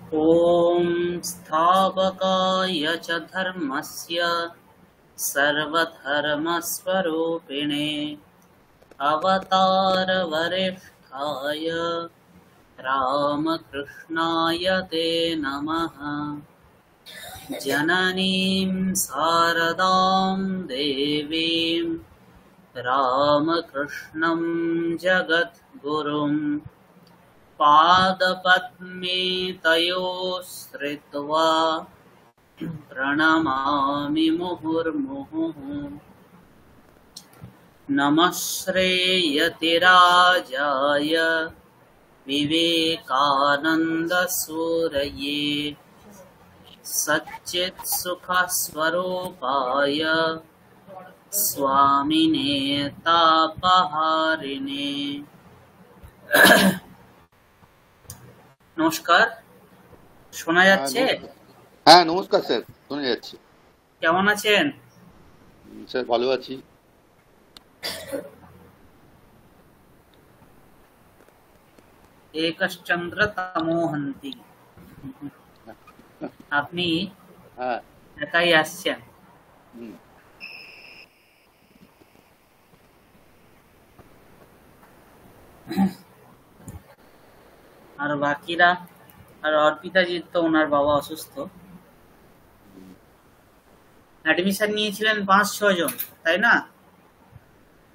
ॐ स्थापकाय च धर्मस्य सर्वधर्मस्वरूपिणे अवतारवरिष्ठाय रामकृष्णाय ते नमः। जननीं शारदां देवीं रामकृष्णं जगद्गुरुं पादपद्मे तयोः श्रित्वा प्रणमामि मुहुर्मुहुः। नमः श्रेयतिराजाय विवेकानन्दसूरये सच्चित्सुखस्वरूपाय स्वामिने तापहारिणे। নমস্কার, শোনা যাচ্ছে? হ্যাঁ নমস্কার স্যার, শোনা যাচ্ছে। কেমন আছেন স্যার? ভালো আছি। একশ্চন্দ্র তমোহন্তি। আপনি হ্যাঁ একাই আসছেন? আর বাকিরা? আর অর্পিতাজির তো ওনার বাবা অসুস্থ। অ্যাডমিশন নিয়েছিলেন 5-6 জন, তাই না?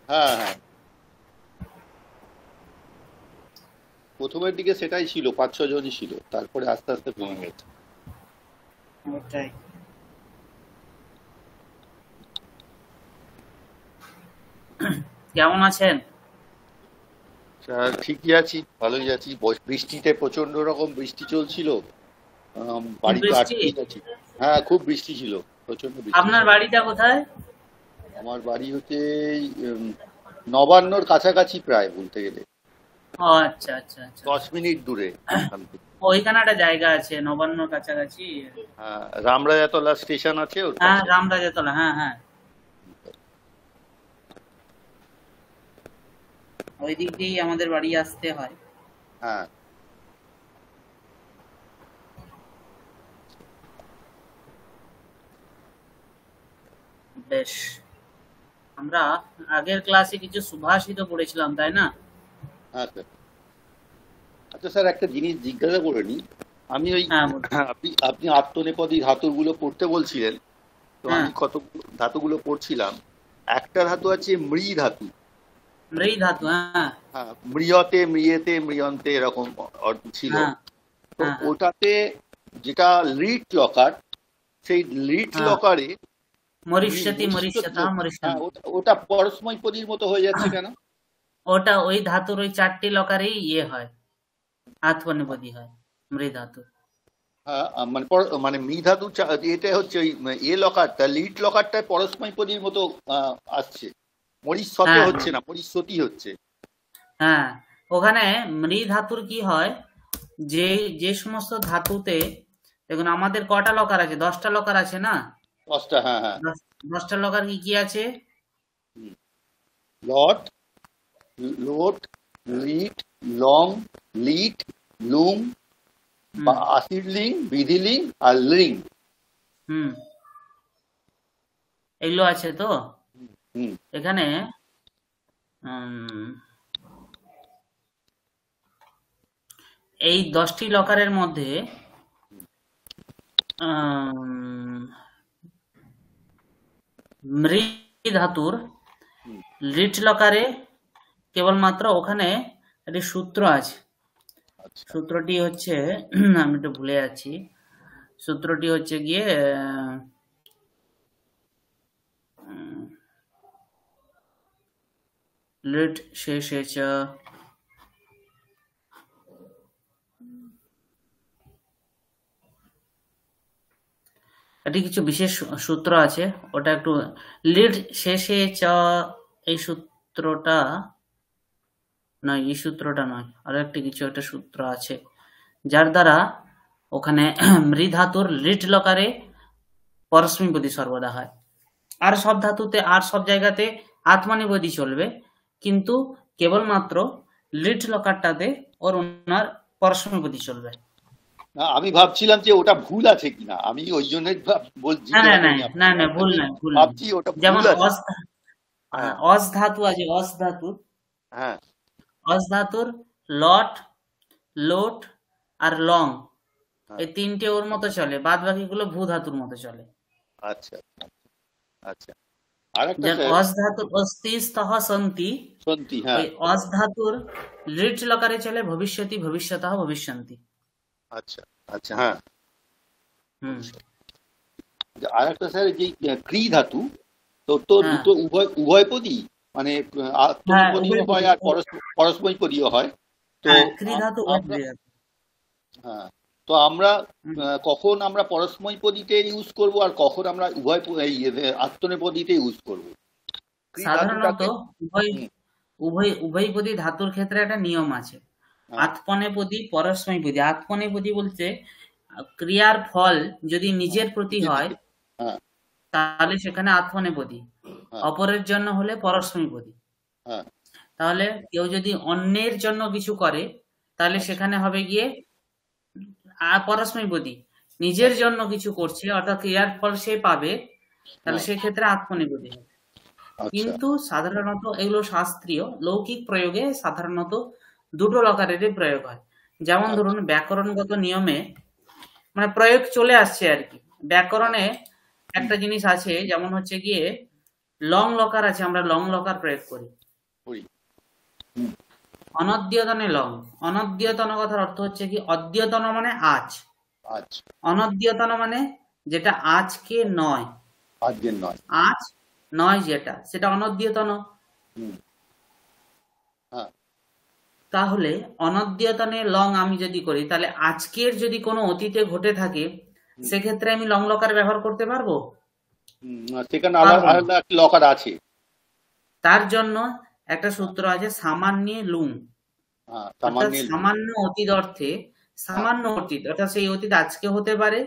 হ্যাঁ হ্যাঁ, প্রথমের দিকে সেটাই ছিল, 5-6 জনই ছিল, তারপরে আস্তে আস্তে কমে গেছে। ওটাই। কেমন আছেন? স্যার ঠিকই আছি, ভালোই আছি। বৃষ্টিতে প্রচন্ড রকম বৃষ্টি চলছিল, বাড়িতে আটকে গেছি। হ্যাঁ খুব বৃষ্টি ছিল, প্রচন্ড বৃষ্টি। আপনার বাড়িটা কোথায়? আমার বাড়ি হচ্ছে নবান্নর কাছাকাছি, প্রায় বলতে গেলে। ও আচ্ছা আচ্ছা আচ্ছা, 10 মিনিট দূরে। ওইখানে একটা জায়গা আছে নবান্নর কাছাকাছি। হ্যাঁ, রামরাজাতলা স্টেশন আছে। হ্যাঁ রামরাজাতলা, হ্যাঁ হ্যাঁ, ওই দিক দিয়েই আমাদের বাড়ি আসতে হয়। হ্যাঁ বেশ, আমরা আগের ক্লাসে কিছু সুভাষিত পড়েছিলাম, তাই না? হ্যাঁ স্যার। আচ্ছা স্যার, একটা জিনিস জিজ্ঞাসা করে নি। আমি ওই আপনি আত্মনেপদী ধাতুগুলো পড়তে বলছিলেন, তো আমি কত ধাতুগুলো পড়ছিলাম। একটা ধাতু আছে মৃ ধাতু। মৃ ধাতু, হ্যাঁ হ্যাঁ, মৃয়তে মৃয়েতে মৃয়ন্তে এরকম অর্থ ছিল। তো ওটাতে যেটা লিট লকার, সেই লিট লকারে মরিষ্যতি মরিষ্যতা মরিষ্যতি, ওটা পরস্মৈপদীর মতো হয়ে যাচ্ছে কেন? ওটা ওই ধাতুর ওই 4টি লকারেই ইয়ে হয়, আত্মনেপদী হয় মৃ ধাতু। হ্যাঁ মানে মৃ ধাতু, এটা হচ্ছে ওই এ লকারটা, লিট লকারটায় পরস্মৈপদীর মতো আসছে, মরিষ্যতে হচ্ছে না, মরিষ্যতি হচ্ছে। হ্যাঁ, ওখানে মৃ ধাতুর কি হয়, যে যে সমস্ত ধাতুতে, দেখুন আমাদের কটা লকার আছে? 10টা লকার আছে না? 10টা, হ্যাঁ হ্যাঁ। 10টা লকার কি কি আছে? লট, লোট, লিট, লং, লিট, লুম, আসিড লিং, বিধি লিং আর লিং। এগুলো আছে তো এখানে। এই 10টি লকারের মধ্যে মৃ ধাতুর লিট লকারে কেবলমাত্র ওখানে একটি সূত্র আছে। সূত্রটি হচ্ছে, আমি একটু ভুলে যাচ্ছি, সূত্রটি হচ্ছে গিয়ে লিট শেষে চ, এটি কিছু বিশেষ সূত্র আছে, ওটা একটু লিট শেষে চ, এই সূত্রটা নয়, এই সূত্রটা নয়, আর একটি কিছু একটা সূত্র আছে যার দ্বারা ওখানে মৃ ধাতুর লিট লকারে পরস্মৈপদী সর্বদা হয়। আর সব ধাতুতে, আর সব জায়গাতে আত্মনেপদী চলবে, কিন্তু কেবলমাত্র লিট লকারটাতে ওর ওনার পরস্মৈপদী চলবে। না, আমি ভাবছিলাম যে ওটা ভুল আছে কিনা, আমি ওই জন্য না না জিজ্ঞাসা না করিনি না আপনাকে। না, ভুল আমি নাই, ভুল নাই। ভাবছি ওটা যেমন ভুল আছে। হ্যাঁ অস ধাতু আছে, অস ধাতু, হ্যাঁ অস ধাতুর লট, লোট আর লং, হ্যাঁ। এই তিনটে ওর মতো চলে, বাদ বাকি গুলো ভূ ধাতুর মতো চলে। আচ্ছা আচ্ছা। আর একটা যেমন স্যার, অস ধাতুর অস্তি স্তহ সন্তি, সন্ধি, ওই হ্যাঁ। অস ধাতুর লিট লকারে চলে ভবিষ্যতি ভবিষ্যতঃ ভবিষ্যন্তি। আচ্ছা আচ্ছা, হ্যাঁ। হুম। আর একটা স্যার, যে ক্রি ধাতু, তো তো হ্যাঁ দুটো উভয় পদী, মানে হ্যাঁ, আত্মনেপদীও উভয়পদী। হয় আর পরস্মৈপদীও হয়। তো হ্যাঁ, ক্রি ধাতু আমরা, উভয়পদী ধাতু। হ্যাঁ, তো আমরা হুম। কখন আমরা পরস্মৈপদীতে ইউজ করব আর কখন আমরা আত্মনেপদীতে ইউজ করব ক্রি সাধারণত ধাতুটাকে? উভয় হুম, উভয়পদী ধাতুর ক্ষেত্রে একটা নিয়ম আছে। হ্যাঁ আত্মনেপদী, পরস্মৈপদী। আত্মনেপদী বলতে ক্রিয়ার ফল যদি হ্যাঁ, নিজের প্রতি নিজের হয় দিকে, হ্যাঁ তাহলে সেখানে আত্মনেপদী, হ্যাঁ অপরের জন্য হলে পরস্মৈপদী। হ্যাঁ। তাহলে কেউ যদি অন্যের জন্য কিছু করে তাহলে আচ্ছা সেখানে হবে গিয়ে পরস্মৈপদী। নিজের আচ্ছা জন্য কিছু করছে অর্থাৎ ক্রিয়ার ফল সে পাবে, তাহলে হ্যাঁ সেক্ষেত্রে আত্মনেপদী হবে। আচ্ছা কিন্তু সাধারণত এগুলো শাস্ত্রীয় লৌকিক প্রয়োগে সাধারণত দুটো লকারেরই প্রয়োগ হয়। যেমন আচ্ছা। ধরুন ব্যাকরণগত নিয়মে মানে প্রয়োগ চলে আসছে আর কি। হ্যাঁ, ব্যাকরণে হুম, একটা জিনিস আছে, যেমন হচ্ছে গিয়ে লং লকার আছে, আমরা লং লকার প্রয়োগ করি। করি, হুম, অনদ্যতনে লং। অনদ্যতন কথার অর্থ হচ্ছে কি, অদ্যতন মানে আজ, আচ্ছা। অনদ্যতন মানে যেটা আজকে নয়, আজকের নয়। আজ নয় যেটা, সেটা অনদ্যতন। হুম, হ্যাঁ তাহলে অনদ্যতনে লং আমি যদি করি, তাহলে আজকের যদি কোনো অতীতে ঘটে থাকে হুম, সেক্ষেত্রে আমি লং লকার ব্যবহার করতে পারবো? আর সেখানে আলাদা পারবো না। আলাদা একটা লকার আছে। তার জন্য একটা হ্যাঁ সূত্র আছে সামান্যে লুং, হ্যাঁ, অর্থাৎ সামান্য সামান্য অতীত অর্থে, হ্যাঁ সামান্য অতীত অর্থাৎ সেই অতীত আজকে হতে পারে,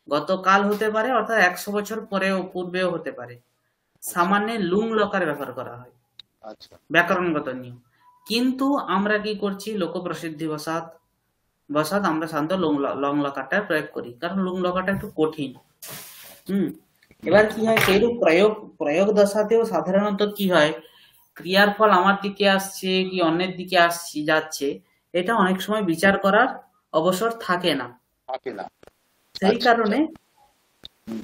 গতকাল হতে পারে, অর্থাৎ 100 বছর পরেও পূর্বেও হতে পারে। আচ্ছা সামান্যে লুং লকার ব্যবহার করা হয়, আচ্ছা ব্যাকরণগত নিয়ম। কিন্তু আমরা কি করছি, লোকপ্রসিদ্ধি বশাৎ বশাৎ আমরা সাধারণত লং লকারটা প্রয়োগ করি, কারণ লুং লকারটা একটু কঠিন। হুম। এবার কি হয়, সেইরূপ প্রয়োগ প্রয়োগ দশাতেও সাধারণত কি হয়, ক্রিয়ার ফল আমার দিকে আসছে কি অন্যের দিকে আসছে যাচ্ছে, এটা অনেক সময় বিচার করার অবসর থাকে না। থাকে না। সেই আচ্ছা আচ্ছা। কারণে হুম,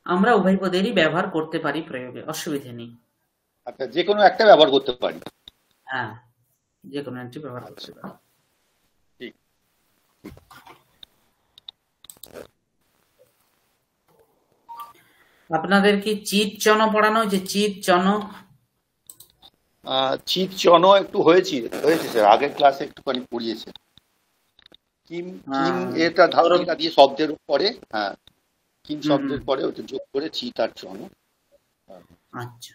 আমরা উভয় পদেরই ব্যবহার করতে পারি প্রয়োগে, অসুবিধে নেই। আচ্ছা, যে কোনো একটা ব্যবহার করতে পারি। হ্যাঁ, যে কোনো একটি ব্যবহার করতে আচ্ছা, পারি। ঠিক। আপনাদের কি চিত চন পড়ানো হয়েছে? চিত চন? চিত চন একটু হয়েছে হয়েছে স্যার, আগের ক্লাসে একটুখানি পড়িয়েছে। কিম কিম এটা সৌরভ। এটা দিয়ে শব্দের পরে, হ্যাঁ, কিম হুম হুম, শব্দের পরে ওটা যোগ করে চিত আর চন। আচ্ছা।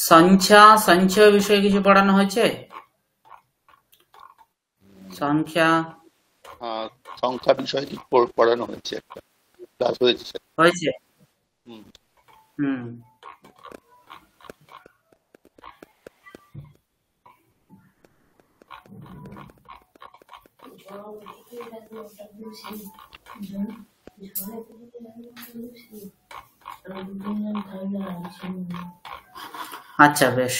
সংখ্যা, সঞ্চয় বিষয়ে কিছু পড়ানো হয়েছে? সংখ্যা সংখ্যা বিষয়টি পড়ানো হয়েছে, একটা ক্লাস হয়েছে স্যার। হয়েছে? হুম, হুম। আচ্ছা, বেশ।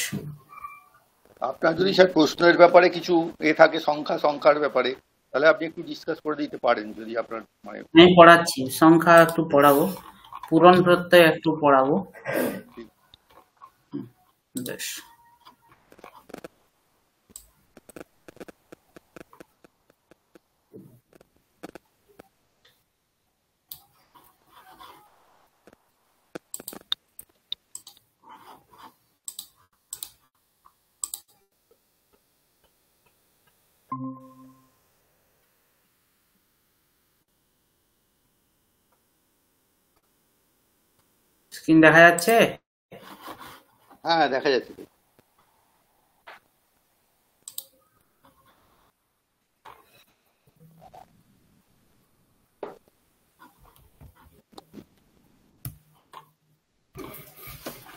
আপনার যদি স্যার প্রশ্নের ব্যাপারে কিছু থাকে, সংখ্যার ব্যাপারে, তাহলে আপনি একটু ডিসকাস করে দিতে পারেন, যদি আপনার মানে। আমি পড়াচ্ছি, সংখ্যা একটু পড়াবো, পূরণ প্রত্যয় একটু পড়াবো। ঠিক। বেশ। স্ক্রিন দেখা যাচ্ছে? হ্যাঁ, দেখা যাচ্ছে।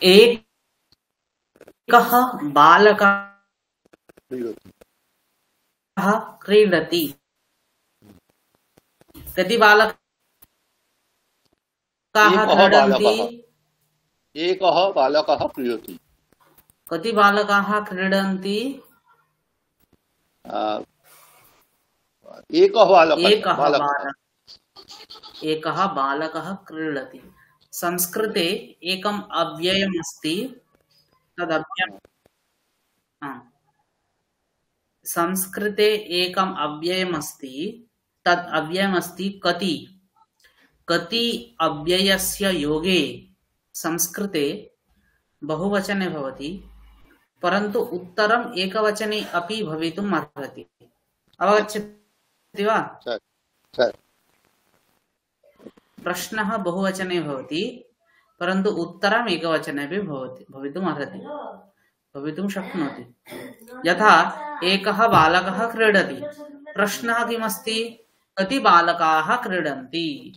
एकः बालकः क्रीडति। कति बालकाः क्रीडन्ति? एकः बालकः क्रीडति। कति बालकाः क्रीडन्ति? एकः बालकः क्रीडति। संस्कृते एकम् अव्ययमस्ति, संस्कृते एकम् अव्ययमस्ति कति। कति अव्ययस्य योगे संस्कृते बहुवचने भवति, परन्तु उत्तरम् एकवचने अपि भवितुम् अर्हति। अवगच्छति वा? प्रश्नः बहुवचने भवति, परन्तु उत्तरम् एकवचने अपि भवितुम् अर्हति, भवितुं शक्नोति। यथा एकः बालकः क्रीडति, प्रश्नः किमस्ति? कति बालकाः क्रीडन्ति?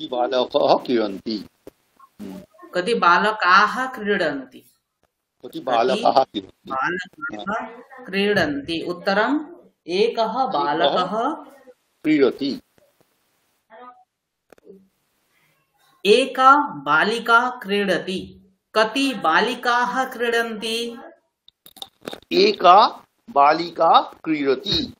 कति बालकाः क्रीडन्ति? क्रीडन्ति। उत्तरम् एकः बालकः क्रीडति। एका बालिका क्रीडति। कति बालिकाः क्रीडन्ति? एका बालिका क्रीडति।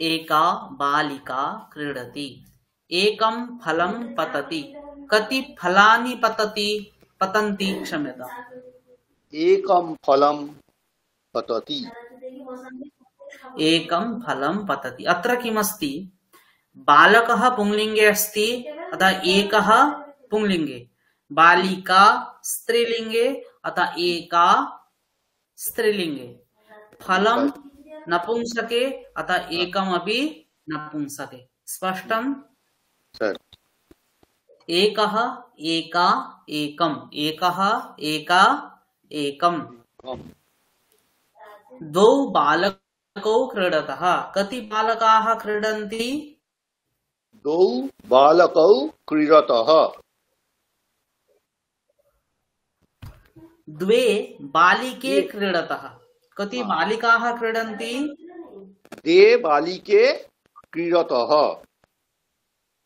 एका बालिका क्रीडति। एकं फलं पतति। कति फलानि पतन्ति? क्षम्यताम्। एकं फलं पतति। एकं फलं पतति। अत्र किमस्ति? बालकः पुंलिङ्गे अस्ति, अतः एकः पुंलिङ्गे। बालिका स्त्रीलिङ्गे, अतः एका स्त्रीलिङ्गे। फलं नपुंसके, अतः एकमपि नपुंसके। स्पष्टम्? एकः एका एकम्। एकः एका एकम्। द्वौ बालकौ क्रीडतः। कति बालकाः क्रीडन्ति? द्वौ बालकौ क्रीडतः। द्वे बालिके क्रीडतः। कति बालिकाः क्रीडन्ति? द्वे बालिके क्रीडतः।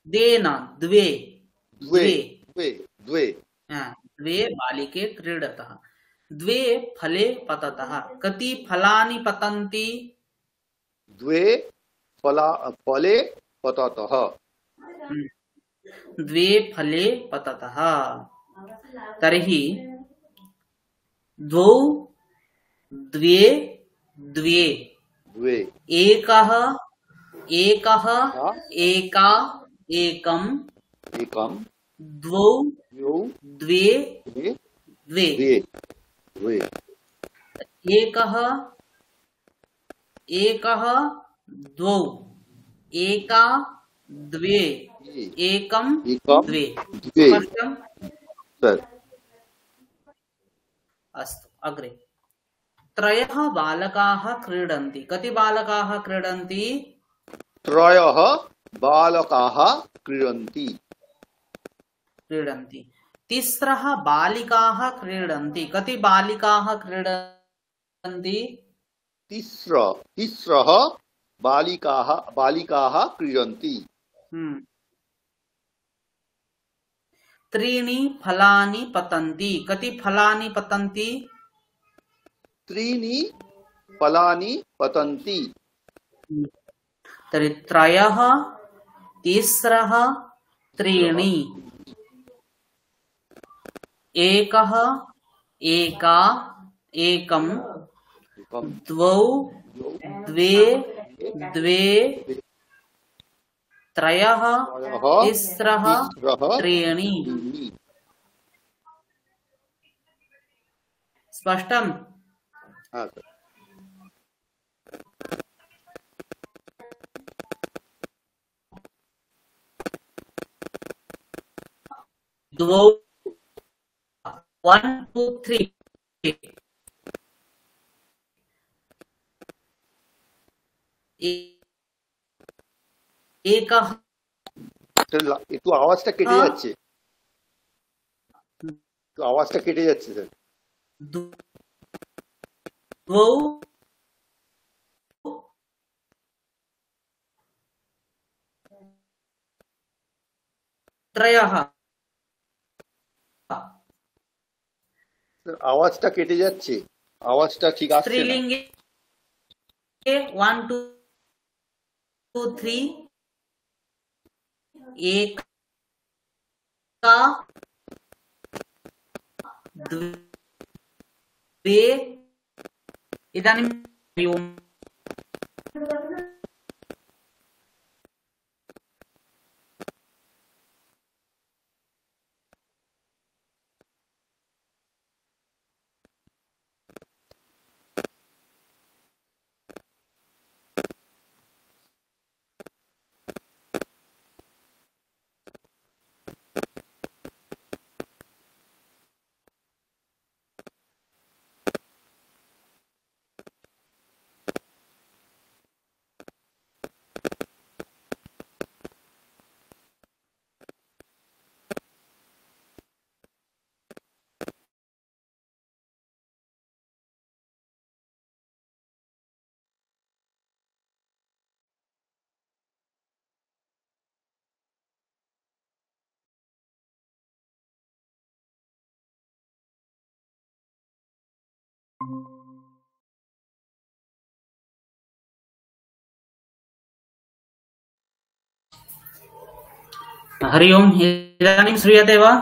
द्वे न, द्वे। द्वे द्वे द्वे द्वे बालिके क्रीडतः। द्वे फले पततः। कति फलानि पतन्ति? द्वे फले पततः। द्वे फले पततः। तर्हि द्वौ द्वे द्वे। एकः एका एकम्। द्वौ द्वे द्वे। एकः द्वौ। एका द्वे। एकं द्वे। स्पष्टम्? अस्तु, अग्रे। त्रयः बालकाः क्रीडन्ति। कति बालकाः क्रीडन्ति? त्रयः बालकाः क्रीडन्ति। तिस्रः बालिकाः क्रीडन्ति। कति बालिकाः क्रीडन्ति? तिस्रः बालिकाः क्रीडन्ति। त्रीणि फलानि पतन्ति। कति फलानि पतन्ति? त्रीणि फलानि पतन्ति। तर्हि त्रयः, तिस्रः, त्रीणि। एकः एका एकं। द्वौ द्वे द्वे। त्रयः तिस्रः त्रीणि। स्पष्टम्? द्वौ 1 2 3 एकः। একটু আওয়াজটা কেটে যাচ্ছে। তো আওয়াজটা কেটে যাচ্ছে স্যার। द्वौ त्रयः আওয়াজটা কেটে যাচ্ছে, আওয়াজটা ঠিক আসছে না। स्त्रीलिंगे 1 2 3 एका द्वे इदानीं हरि ओम् हरि ओम् इदानीं श्रूयते वा?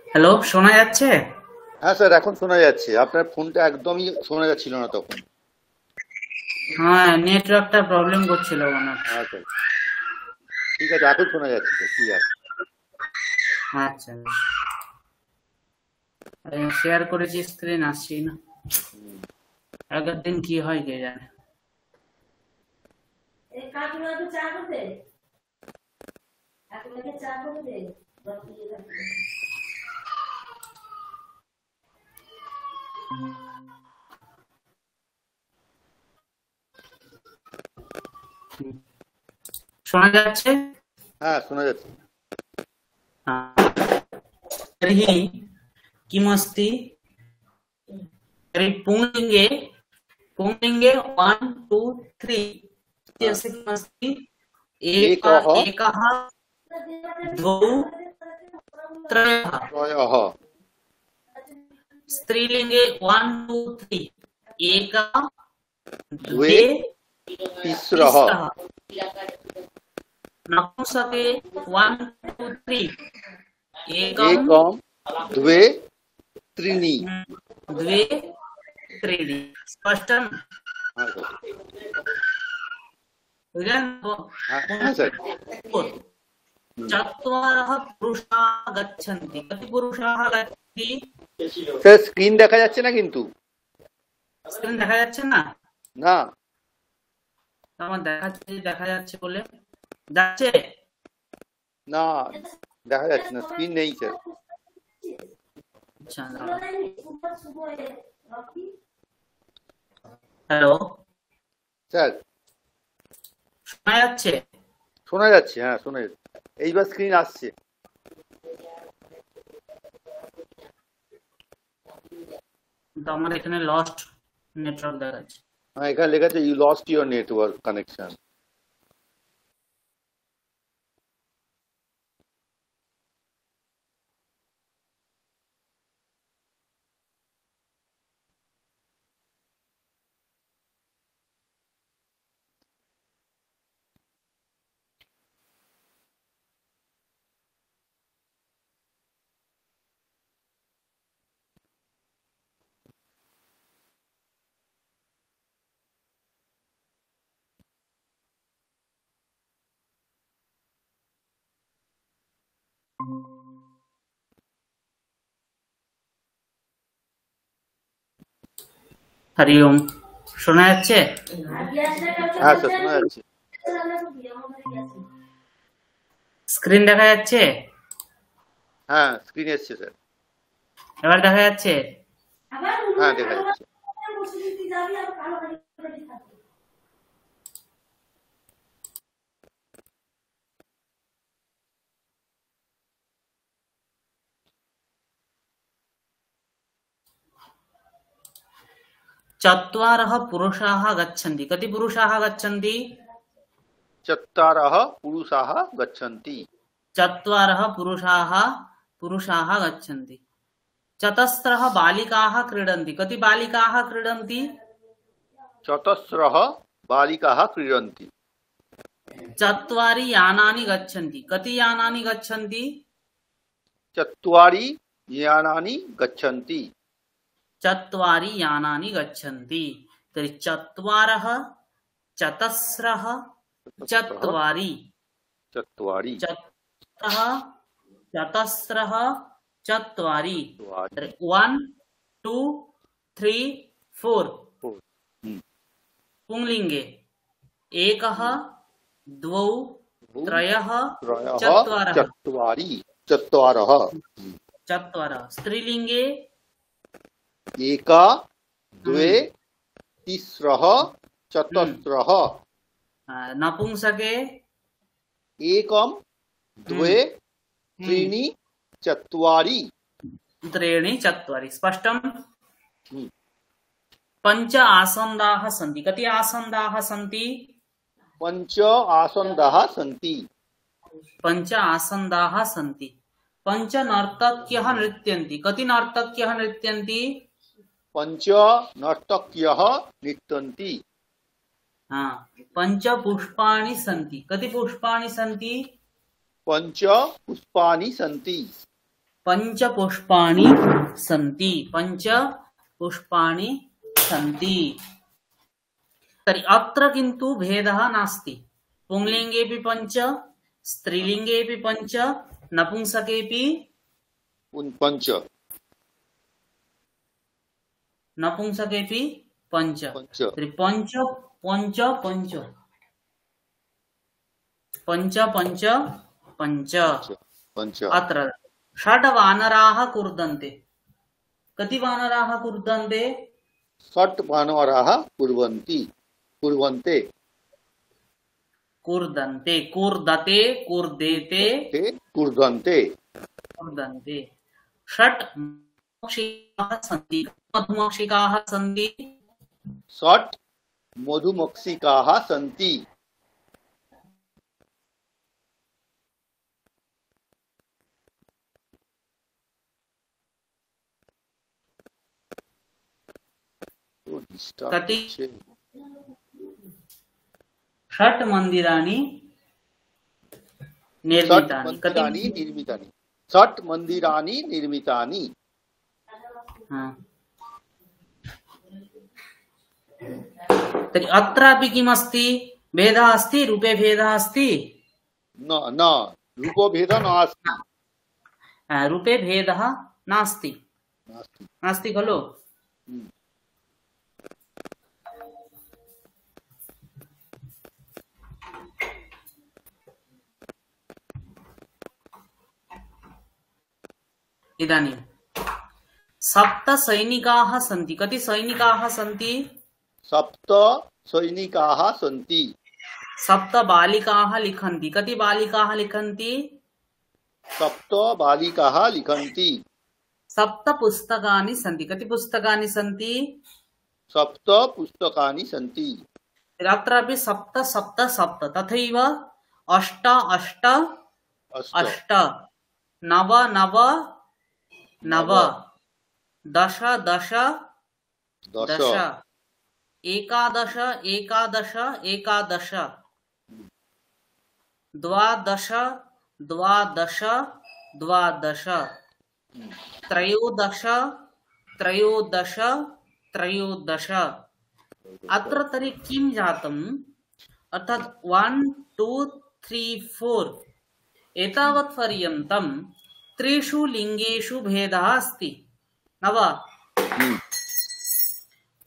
হ্যালো, শোনা যাচ্ছে? হ্যাঁ স্যার, এখন শোনা যাচ্ছে। আপনার ফোনটা একদমই শোনা যাচ্ছিল না তখন। হ্যাঁ, নেটওয়ার্কটা প্রবলেম করছিল মনে হচ্ছে। হ্যাঁ স্যার, ঠিক আছে, এখন শোনা যাচ্ছে স্যার, ঠিক আছে। আচ্ছা, শেয়ার করেছি, স্ক্রিন আসছি না। আগের দিন কি হয় কে জানে। শোনা যাচ্ছে? হ্যাঁ শোনা যাচ্ছে। तर्हि किमस्ति? तर्हि पुंलिङ्गे पुंलिङ्गे 1 2 3 হ্যাঁ, इत्यस्य किमस्ति? एकः एकः द्वौ त्रयः। त्रयः। स्त्रीलिङ्गे 1 2 3 एकः द्वे द्वे तिस्रः। तिस्रः। नपुंसके 1 2 3 एकं एकं द्वे त्रीणि। द्वे त्रीणि। स्पष्टं? हाँ सर। हाँ सर। चत्वारः पुरुषाः गच्छन्ति। कति पुरुषाः गच्छन्ति? স্যার স্ক্রিন দেখা যাচ্ছে না কিন্তু। স্ক্রিন দেখা যাচ্ছে না? না। আমার দেখা যাচ্ছে বলে। যাচ্ছে? না, দেখা যাচ্ছে না, স্ক্রিন নেই স্যার। আচ্ছা, হ্যালো স্যার, শোনা যাচ্ছে? শোনা যাচ্ছে, হ্যাঁ শোনা যাচ্ছে। এইবার স্ক্রিন আসছে। কিন্তু আমার এখানে লস্ট নেটওয়ার্ক দেখাচ্ছে। হ্যাঁ, এখানে লেখা আছে you lost your network connection. Hari Om, শোনা যাচ্ছে? হ্যাঁ স্যার, শোনা যাচ্ছে। স্ক্রিন দেখা যাচ্ছে? হ্যাঁ স্ক্রিন এসছে স্যার। এবার দেখা যাচ্ছে? হ্যাঁ দেখা যাচ্ছে। चत्वारः पुरुषाः गच्छन्ति। कति पुरुषाः गच्छन्ति? चत्वारः पुरुषाः गच्छन्ति। चत्वारः पुरुषाः गच्छन्ति। चतस्रः बालिकाः क्रीडन्ति। कति बालिकाः क्रीडन्ति? चतस्रः बालिकाः क्रीडन्ति। चत्वारि यानानि गच्छन्ति। कति यानानि गच्छन्ति? चत्वारि यानानि गच्छन्ति। चत्वारि यानानि गच्छन्ति। तर्हि चत्वारः, चतस्रः, चत्वारि। चत्वारि। चतस्रः, चत्वारि। 1 2 3 4 पुंलिङ्गे एकः द्वौ त्रयः चत्वारः। स्त्रीलिङ्गे एका द्वे तिस्रः चतस्रः। नपुंसके एकं द्वे त्रीणि चत्वारि। स्पष्टं? पञ्च आसन्दाः सन्ति। कति आसन्दाः सन्ति? पञ्च आसन्दाः सन्ति। पञ्च आसन्दाः सन्ति। पञ्च नर्तक्यः नृत्यन्ति। कति नर्तक्यः नृत्यन्ति? पञ्च नर्तक्यः नृत्यन्ति। पञ्च पुष्पाणि सन्ति। कति पुष्पाणि सन्ति? पञ्च पुष्पाणि सन्ति। पञ्चपुष्पाणि सन्ति, पञ्चपुष्पाणि सन्ति। तर्हि अत्र किन्तु भेदः नास्ति। पुंलिङ्गेऽपि पञ्च, स्त्रीलिङ्गेऽपि पञ्च, नपुंसकेऽपि पंच, नपुंसकेऽपि पञ्च। तर्हि पञ्च पञ्च पञ्च पञ्च पञ्च पञ्च। पंच। अत्र षड् वानराः कूर्दन्ते। कति वानराः कूर्दन्ते? षट् वानराः कुर्वन्ति, कुर्वन्ते, कूर्दन्ते, कूर्दते, कूर्देते, कुर्वन्ते, कूर्दन्ते। षट् मधुमक्षिकाः सन्ति। मधुमक्षिकाः सन्ति। षट् मधुमक्षिकाः सन्ति। कति? षट् मन्दिराणि निर्मितानि। निर्मितानि, षट् मन्दिराणि निर्मितानि। तर्हि अत्रापि किमस्ति? भेदः अस्ति, रूपे भेदः अस्ति? न, रूपो भेदः नास्ति। रूपे भेदः नास्ति, नास्ति खलु? इदानीं सप्त सैनिकाः सन्ति। कति सैनिकाः सन्ति? सप्त सैनिकाः सन्ति। सप्त बालिकाः लिखन्ति। कति बालिकाः लिखन्ति? सप्त बालिकाः लिखन्ति। सप्त पुस्तकानि सन्ति। कति पुस्तकानि सन्ति? सप्त पुस्तकानि सन्ति। अत्रापि सप्त सप्त सप्त, तथैव अष्ट अष्ट अष्ट, नव नव नव, दश दश दश, एकादश एकादश एकादश, द्वादश द्वादश द्वादश, त्रयोदश त्रयोदश त्रयोदश। अत्र तर्हि किं जातम्? अर्थात् 1 2 3 4 एतावत् पर्यन्तं त्रिषु लिङ्गेषु भेदः अस्ति, न वा?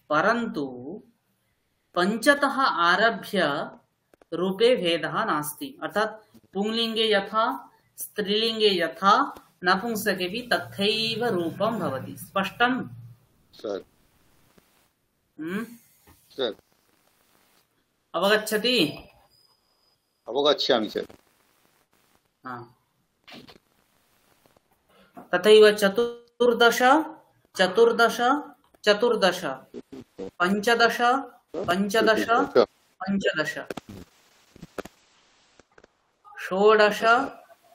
परन्तु पञ्चतः आरभ्य रूपे भेदः नास्ति। अर्थात् पुंलिङ्गे यथा, स्त्रीलिङ्गे यथा, नपुंसकेऽपि तथैव रूपं भवति। स्पष्टम्? सर, अवगच्छति? अवगच्छामि सर। तथैव चतुर्दश चतुर्दश चतुर्दश, पञ्चदश पञ्चदश पञ्चदश, षोडश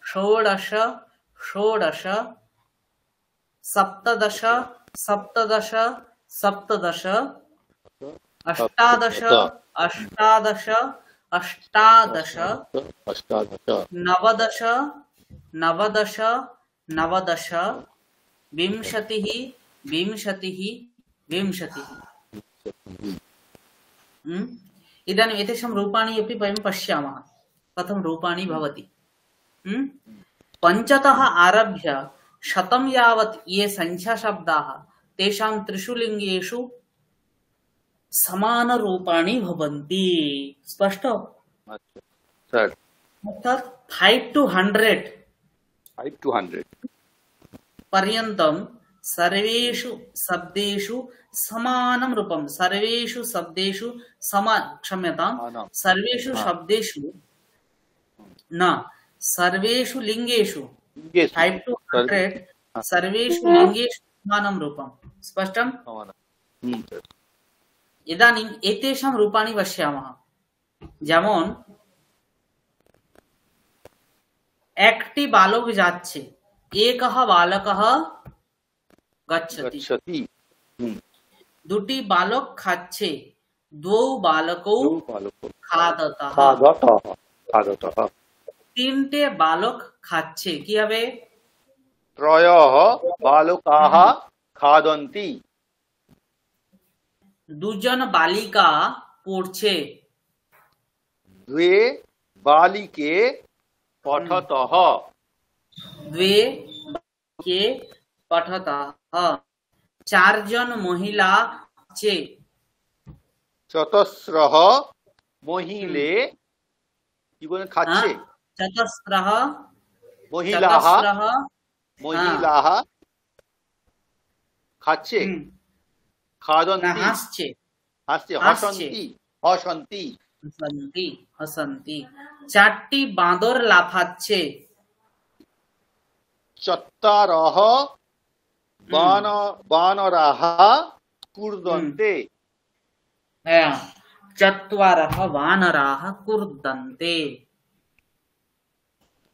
षोडश षोडश, सप्तदश सप्तदश सप्तदश, अष्टादश अष्टादश अष्टादश, नवदश नवदश नवदश, विंशतिः विंशतिः विंशतिः। इदानीम् एतेषां रूपाणि अपि वयं पश्यामः, कथं रूपाणि भवति। पञ्चतः आरभ्य शतं यावत् ये संख्याशब्दाः, तेषां त्रिषु लिङ्गेषु समानरूपाणि भवन्ति। स्पष्ट? अर्थात् 5 to 100 पर्यन्तं सर्वेषु शब्देषु समानं रूपं, सर्वेषु शब्देषु क्षम्यतां, सर्वेषु शब्देषु न, सर्वेषु लिङ्गेषु 5 to 100 सर्वेषु लिङ्गेषु समानं रूपं। स्पष्टम्? इदानीम् एतेषां रूपाणि पश्यामः। যেমন একটি বালক যাচ্ছে, एकः बालकः गच्छति। দুটি বালক খাচ্ছে, द्वौ बालकौ खादतः। তিনটে বালক খাচ্ছে, কি হবে? त्रयः बालकाः खादन्ति। দুজন বালিকা পড়ছে। द्वे बालिके पठतः। द्वे बालिके पठतः। চারজন মহিলা আছে। चतस्रः মহিলে কি বলেন খাচ্ছে? চতস্রः মহিলাः মহিলাः খাচ্ছে। খাদন্তি হাসছে। হাসছে হসন্তি হসন্তি হসন্তি হসন্তি। চারটি বাঁদর লাফাচ্ছে। চত্বারः বানরাः কূর্দন্তে। হ্যাঁ, চত্বারः বানরাः কূর্দন্তে।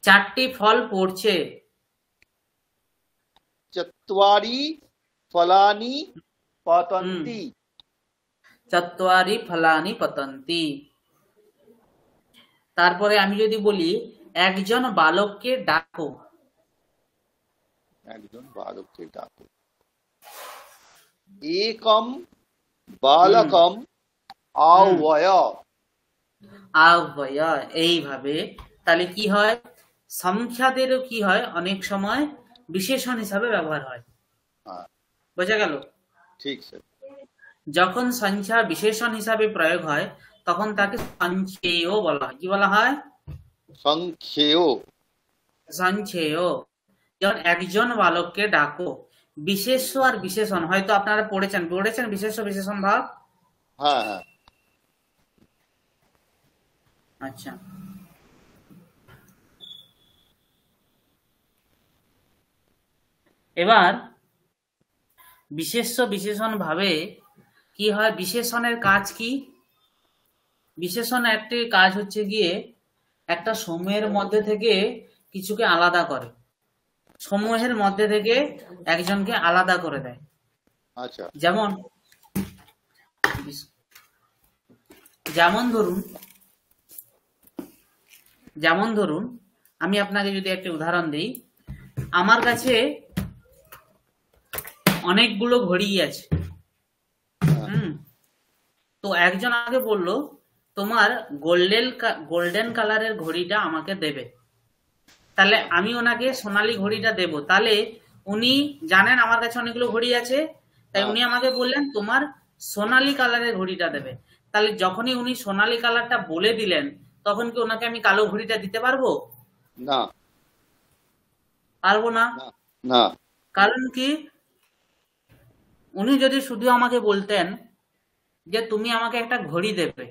চারটি ফল পড়ছে। চত্বারি ফলানি পতন্তি। চত্বারি ফলানি পতন্তি। তারপরে আমি যদি বলি একজন বালককে ডাকো। একজন বালককে ডাকো। একম বালকম আহ্বয়। আহ্বয়, এইভাবে। তাহলে কি হয়, সংখ্যাদেরও কি হয় অনেক সময় বিশেষণ হিসাবে ব্যবহার হয়। বোঝা গেল? ঠিক স্যার। যখন সংখ্যা বিশেষণ হিসাবে প্রয়োগ হয় তখন তাকে সংখ্যেয় বলা হয়। কি বলা হয়? সংখ্যেয়। সংখ্যেয়। যেমন একজন বালককে ডাকো। বিশেষ্য আর বিশেষণ হয়তো আপনারা পড়েছেন বিশেষ্য বিশেষণ ভাব। হ্যাঁ হ্যাঁ। আচ্ছা, এবার বিশেষ্য বিশেষণ ভাবে কি হয়, বিশেষণের কাজ কি? বিশেষণ একটি কাজ হচ্ছে গিয়ে একটা সমূহের মধ্যে থেকে কিছুকে আলাদা করে, সমূহের মধ্যে থেকে একজনকে আলাদা করে দেয়। আচ্ছা। যেমন ধরুন আমি আপনাকে যদি একটা উদাহরণ দিই, আমার কাছে অনেকগুলো ঘড়ি আছে। তো একজন আগে বললো তোমার গোল্ডেন কালারের ঘড়িটা আমাকে দেবে। তাহলে আমি ওনাকে সোনালী ঘড়িটা দেব। তাহলে উনি জানেন আমার কাছে অনেকগুলো ঘড়ি আছে, তাই উনি আমাকে বললেন তোমার সোনালী কালারের ঘড়িটা দেবে। তাহলে যখনই উনি সোনালী কালারটা বলে দিলেন তখন কি ওনাকে আমি কালো ঘড়িটা দিতে পারবো? না, পারবো না। না। কারণ কি, উনি যদি শুধু আমাকে বলতেন যে তুমি আমাকে একটা ঘড়ি দেবে,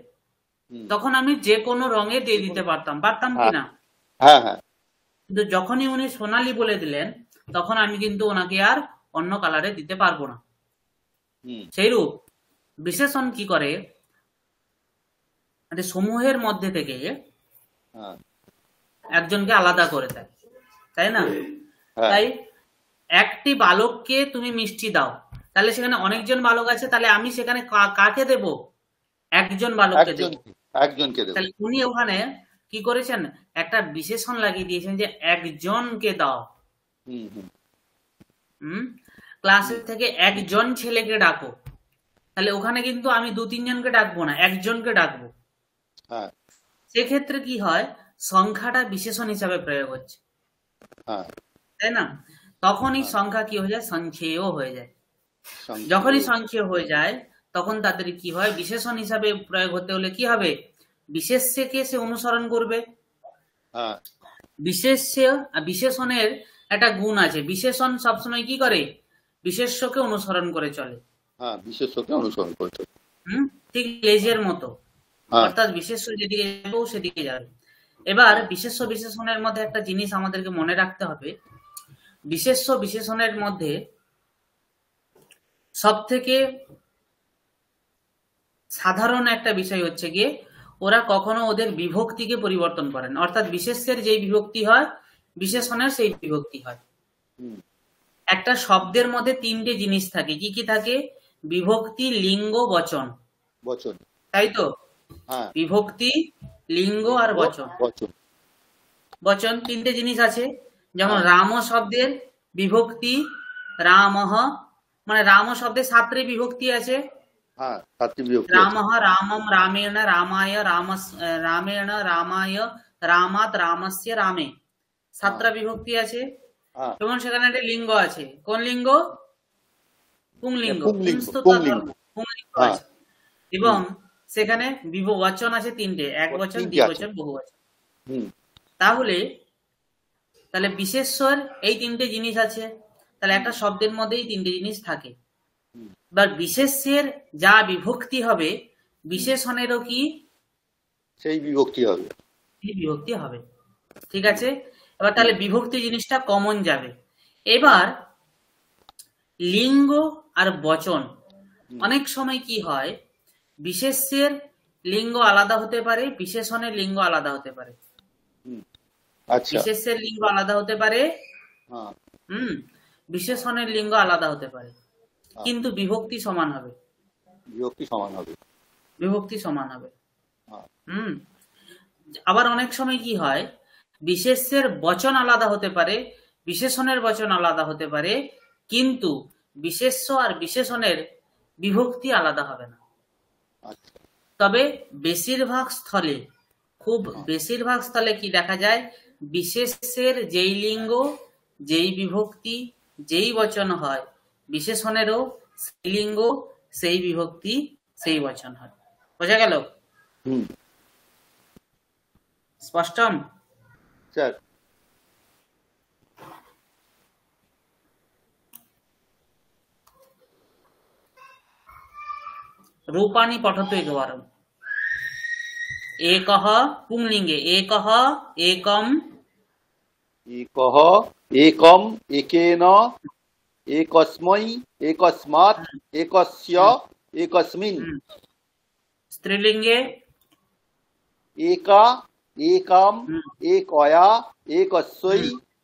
তখন আমি যে কোনো রঙে দিয়ে দিতে পারতাম কিনা? হ্যাঁ হ্যাঁ। কিন্তু যখনই উনি সোনালী বলে দিলেন তখন আমি কিন্তু ওনাকে আর অন্য কালারে দিতে পারবো না। সেইরূপ বিশেষণ কি করে, সমূহের মধ্যে থেকে একজনকে আলাদা করে দেয়, তাই না? তাই একটি বালককে তুমি মিষ্টি দাও, তাহলে সেখানে অনেকজন বালক আছে, তাহলে আমি সেখানে কাকে দেব? একজন বালককে দেব। তাহলে উনি ওখানে কি করেছেন, একটা বিশেষণ লাগিয়ে দিয়েছেন যে একজনকে দাও। ক্লাসে থেকে একজন ছেলেকে ডাকো, তাহলে ওখানে কিন্তু আমি 2-3 জনকে ডাকবো না, একজনকে ডাকবো। সেক্ষেত্রে কি হয়, সংখ্যাটা বিশেষণ হিসাবে প্রয়োগ হচ্ছে, তাই না? তখনই সংখ্যা কি হয়ে যায়, সংখ্যেয় হয়ে যায়। যখনই সংখ্যেয় হয়ে যায় তখন তাদের কি হয়, বিশেষণ হিসাবে প্রয়োগ হতে হলে কি হবে, বিশেষ্যকে সে অনুসরণ করবে। বিশেষণের একটা গুণ আছে, বিশেষণ সবসময় কি করে, বিশেষ্যকে অনুসরণ করে চলে। ঠিক লেজের মতো, অর্থাৎ বিশেষ্য যেদিকে যাবে সেদিকে যাবে। এবার বিশেষ্য বিশেষণের মধ্যে একটা জিনিস আমাদেরকে মনে রাখতে হবে, বিশেষ্য বিশেষণের মধ্যে সব থেকে সাধারণ একটা বিষয় হচ্ছে গিয়ে ওরা কখনো ওদের বিভক্তিকে পরিবর্তন করেন, অর্থাৎ বিশেষ্যের যেই বিভক্তি হয় বিশেষণের সেই বিভক্তি হয়। একটা শব্দের মধ্যে 3টে জিনিস থাকে, কি কি থাকে, বিভক্তি, লিঙ্গ, বচন। তাই তো? বিভক্তি, লিঙ্গ আর বচন। 3টে জিনিস আছে। যেমন রাম শব্দের বিভক্তি রামঃ, মানে রাম শব্দে 7টি বিভক্তি আছে। হ্যাঁ, 7টি বিভক্তি আছে। রামঃ, রামম, রামেণ, রামায়, রামেণ, রামায়, রামাৎ, রামস্য, রামে, 7টা বিভক্তি আছে। এবং সেখানে একটা লিঙ্গ আছে। কোন লিঙ্গ? পুংলিঙ্গ। পুংলিঙ্গ আছে। এবং সেখানে বচন আছে 3টে, একবচন, দ্বিবচন, বহুবচন। তাহলে বিশেষ্যর এই 3টে জিনিস আছে। তাহলে একটা শব্দের মধ্যেই 3টে জিনিস থাকে। এবার বিশেষ্যের যা বিভক্তি হবে, বিশেষণেরও কি সেই বিভক্তি হবে, বিভক্তি হবে। ঠিক আছে। এবার তাহলে বিভক্তি জিনিসটা কমন যাবে। এবার লিঙ্গ আর বচন, অনেক সময় কি হয়, বিশেষ্যের লিঙ্গ আলাদা হতে পারে, বিশেষণের লিঙ্গ আলাদা হতে পারে। বিশেষ্যের লিঙ্গ আলাদা হতে পারে, বিশেষণের লিঙ্গ আলাদা হতে পারে, কিন্তু বিভক্তি সমান হবে। বিভক্তি সমান হবে। আবার অনেক সময় কি হয়, বিশেষ্যের বচন আলাদা হতে পারে, বিশেষণের বচন আলাদা হতে পারে, কিন্তু বিশেষ্য আর বিশেষণের বিভক্তি আলাদা হবে না। তবে বেশিরভাগ স্থলে, খুব বেশিরভাগ স্থলে কি দেখা যায়, বিশেষ্যের যেই লিঙ্গ, যেই বিভক্তি, যেই বচন হয়, বিশেষণেরও সেই লিঙ্গ, সেই বিভক্তি, সেই বচন হয়। বোঝা গেল? স্পষ্টম? স্যার, रूपाणि पठतु एकवारम्। एकः पुंलिङ्गे, एकः, एकम्, एकः, एकम्, एकेन, एकस्मै, एकस्मात्, एकस्य, एकस्मिन्। स्त्रीलिङ्गे एका, एकम्, एकया, एकस्यै,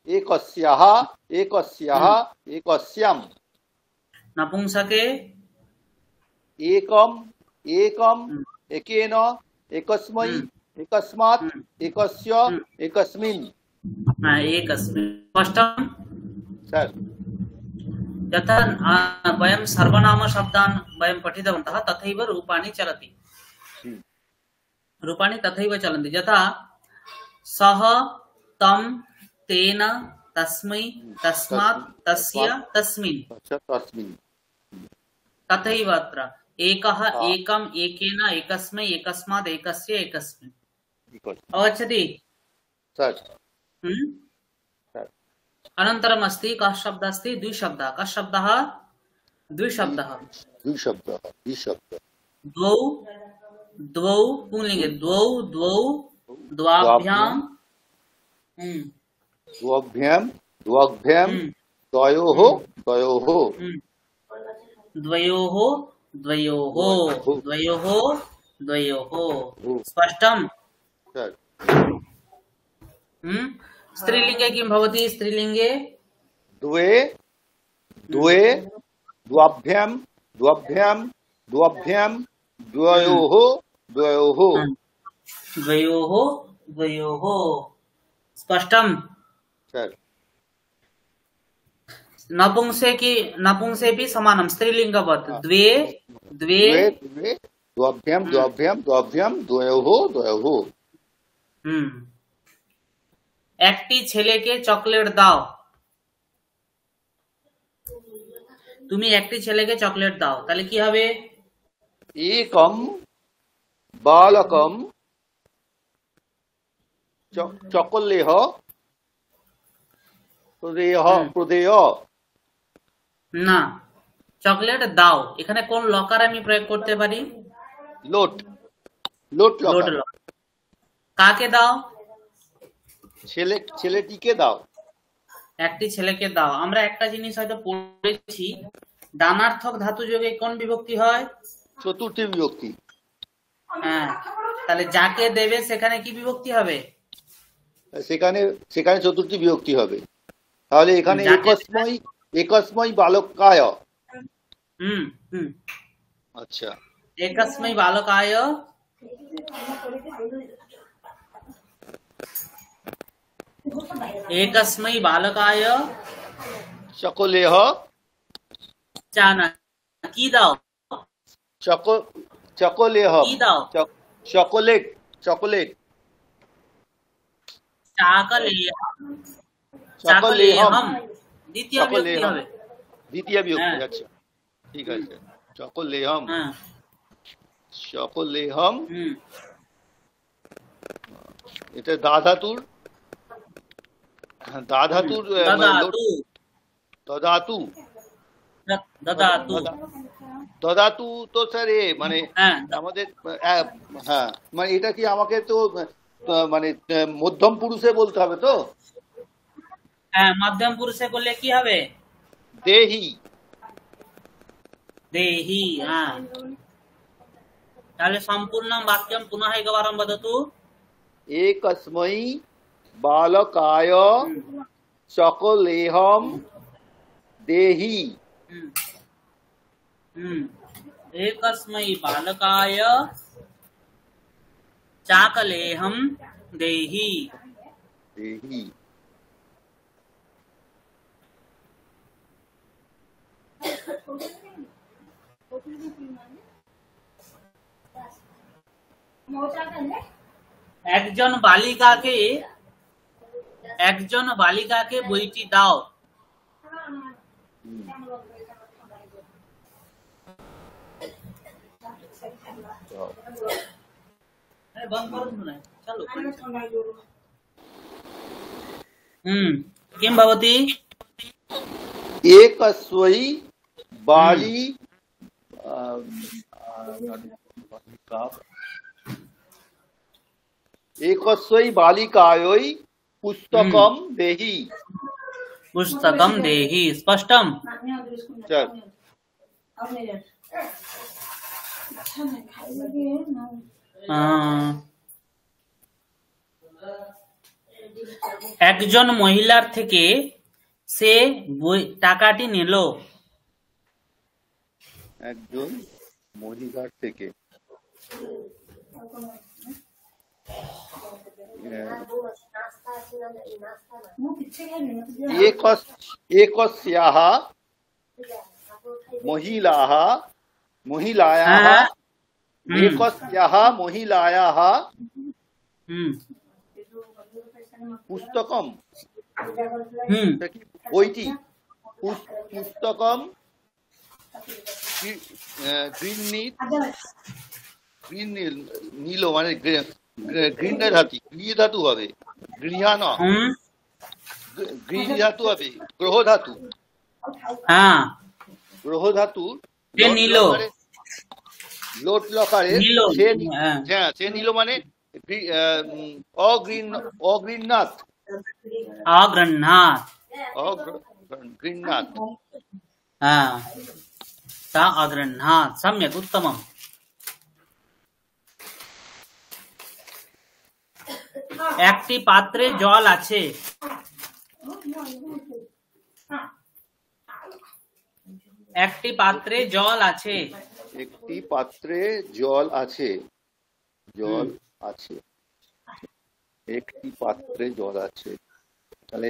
एकस्याः, एकस्याः, एकस्याम्। नपुंसके एकम्, एकम्, एकेन, एकस्मै, एकस्मात्, एकस्य, एकस्मिन्। एकस्मिन्। स्पष्टम्? सर, यथा वयं सर्वनामशब्दान् वयं पठितवन्तः, तथैव रूपाणि चलति। रूपाणि तथैव चलन्ति। यथा सः, तं, तेन, तस्मै, तस्मात्, तस्य, तस्मिन्। तथैव अत्र एकः, एकम्, एकेन, एकस्मै, एकस्मात्, एकस्य, एकस्मिन्। अवगच्छति? अनन्तरम् अस्ति कः शब्दः अस्ति? द्विशब्दः। कः शब्दः? द्विशब्दः। द्वौ, द्वौ पुंलिङ्गे, द्वौ, द्वौ, द्वाभ्यां, द्वाभ्यां, द्वाभ्यां, द्वयोः, द्वयोः, द्वयोः, द्वयोः, द्वयोः, द्वयोः। स्पष्टम्? स्त्रीलिङ्गे किं भवति? स्त्रीलिङ्गे द्वे, द्वे, द्वाभ्यां, द्वाभ्यां, द्वाभ्यां, द्वयोः, द्वयोः, द्वयोः, द्वयोः। स्पष्टम्? नपुंसेऽपि समानं, स्त्रीलिङ्गवत्। द्वे, द्वे, द्वाभ्यां, द्वाभ्यां, द्वाभ्यां, द्वयोः, द्वयोः। একটি ছেলেকে চকলেট দাও। তুমি একটি ছেলেকে চকলেট দাও, তাহলে কি হবে? एकम बालकम चकोलेह প্রদেয়। না, চকলেট দাও, এখানে কোন লকার আমি প্রয়োগ করতে পারি? Note, note locker. কাকে দাও? ছেলেটিকে দাও। একটি ছেলেকে দাও। আমরা একটা জিনিস হয়তো পড়েছি, দানার্থক ধাতু যোগে কোন বিভক্তি হয়? চতুর্থী বিভক্তি। হ্যাঁ, তাহলে যাকে দেবে সেখানে কি বিভক্তি হবে? সেখানে চতুর্থী বিভক্তি হবে। তাহলে এখানে একস্মৈ, একস্মৈ বালকায়। আচ্ছা, একস্মৈ বালকায়, एकस्मै बालकाय সকলেহ চা না, কি দাও? চকলেহ কি দাও? চকোলেট চকোলেট চাকলেহম। দ্বিতীয় বিভক্তি হবে। দ্বিতীয় বিভক্তি, আচ্ছা ঠিক আছে। চকলেহম, চকলেহম, এটা দাধাতুর দধাতু দধাতু তো স্যার মানে আমাদের, হ্যাঁ মানে এটা কি আমাকে তো মানে মধ্যম পুরুষে বলতে হবে তো? হ্যাঁ, মধ্যম পুরুষে করলে কি হবে? দেহি। দেহি, হ্যাঁ। তাহলে সম্পূর্ণ বাক্যম পুনঃ একবারম বদতু। একস্मै বালকায় চকলেহম দেহি। एकस्मै बालकाय चाकलेहं देहि। देहि। একজন বালিকাকে বইটি দাও। किं भवति? एकस्मै बाली एकस्मै बालिकायै पुस्तकं देहि। पुस्तकं देहि, स्पष्टम? একজন মহিলার থেকে সে টাকাটি নিল। একজন মহিলার থেকে एकस्याः महिलायाः एकस्याः महिलायाः पुस्तकं বইটি পুস্তকম নিল মানে গৃহ ধাতু হবে, গৃহান গৃহ ধাতু হবে, গ্রহ ধাতু। হ্যাঁ, গ্রহ ধাতু নিল, লোট লকারে সে নিল মানে অগৃহ্ণাত অগৃহ্ণাত। সম্যক, উত্তমম। একটি পাত্রে জল আছে। একটি পাত্রে জল আছে। একটি পাত্রে জল আছে। জল আছে, একটি পাত্রে জল আছে। তাহলে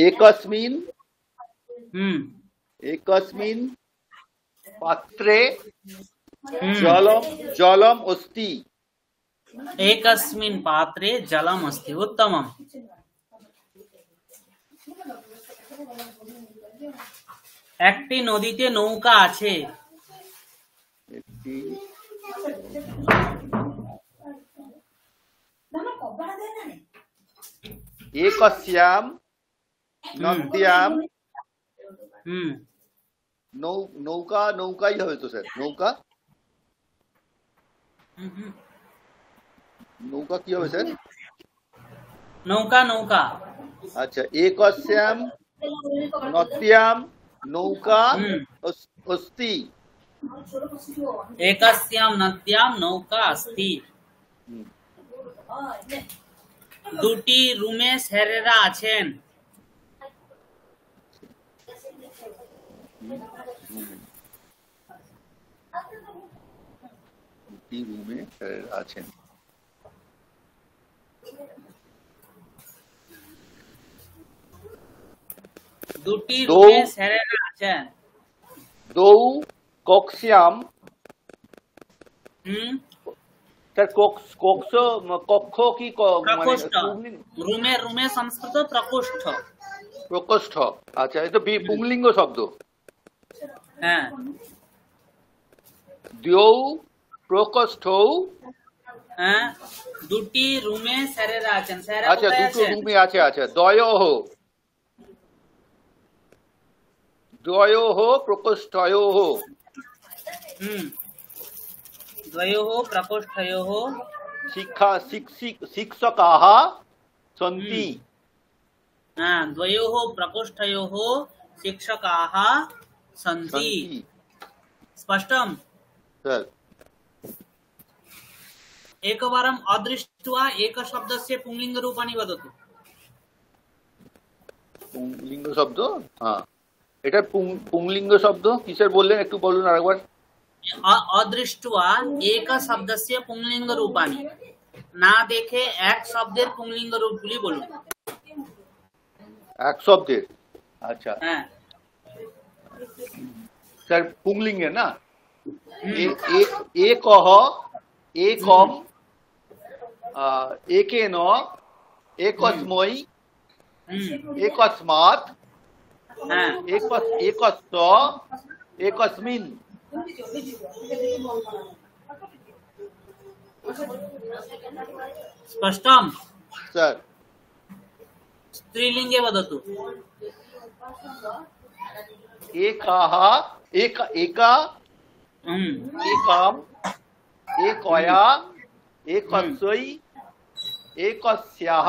एकस्मिन् पात्रे जलम अस्ति। एकस्मिन् पात्रे जलम अस्ति, उत्तमम। একটি নদীতে নৌকা আছে। एकस्यां नद्यां নৌকা, নৌকাই হবে তো স্যার, নৌকা। নৌকা কি হবে স্যার? নৌকা, নৌকা। আচ্ছা, একস্যাম নদ্যাম নৌকা अस्ति। एकस्यां नद्यां नौका अस्ति। দুটি রুমে স্যারেরা আছেন। দুটি রুমে স্যারেরা আছেন। দুটি রুমে স্যারেরা আছেন। দৌ কক্ষ্যাম। স্যার কক্ষ কি প্রকোষ্ঠ? রুমে সংস্কৃত প্রকোষ্ঠ। প্রকোষ্ঠ, আচ্ছা, এটা পুংলিঙ্গ শব্দ। হ্যাঁ। দ্বৌ প্রকোষ্ঠ। হ্যাঁ, দুটি রুমে স্যারেরা আছেন। স্যারেরা আচ্ছা, দুটো রুমে আছে। আচ্ছা, দ্বয়োঃ প্রকোষ্ঠয়োঃ। দ্বয়োঃ প্রকোষ্ঠয়োঃ শিক্ষকাः সन्ति। হ্যাঁ, দ্বয়োঃ প্রকোষ্ঠয়োঃ শিক্ষকাः সन्ति। স্পষ্টম? স্যার, एकवारम् अदृष्ट्वा एकशब्दस्य पुंलिङ्गरूपाणि वदतु। পুংলিঙ্গ শব্দ? হ্যাঁ, এটা পুংলিঙ্গ শব্দ। কিসের বললেন, একটু বলুন আরেকবার। अदृष्ट्वा एक शब्दस्य पुंलिङ्गरूपाणि, না দেখে এক শব্দের পুংলিঙ্গ রূপগুলি বলুন। এক শব্দের? আচ্ছা, হ্যাঁ স্যার, পুংলিঙ্গে না? একঃ, একম, একেন, একস্मै, একস্মাৎ, একস্য, একস্মিন। স্পষ্টম? স্যার, স্ত্রীলিঙ্গে वदतु। एकाः, एका, एकम्, एकया, एकस्यै, एकस्याः,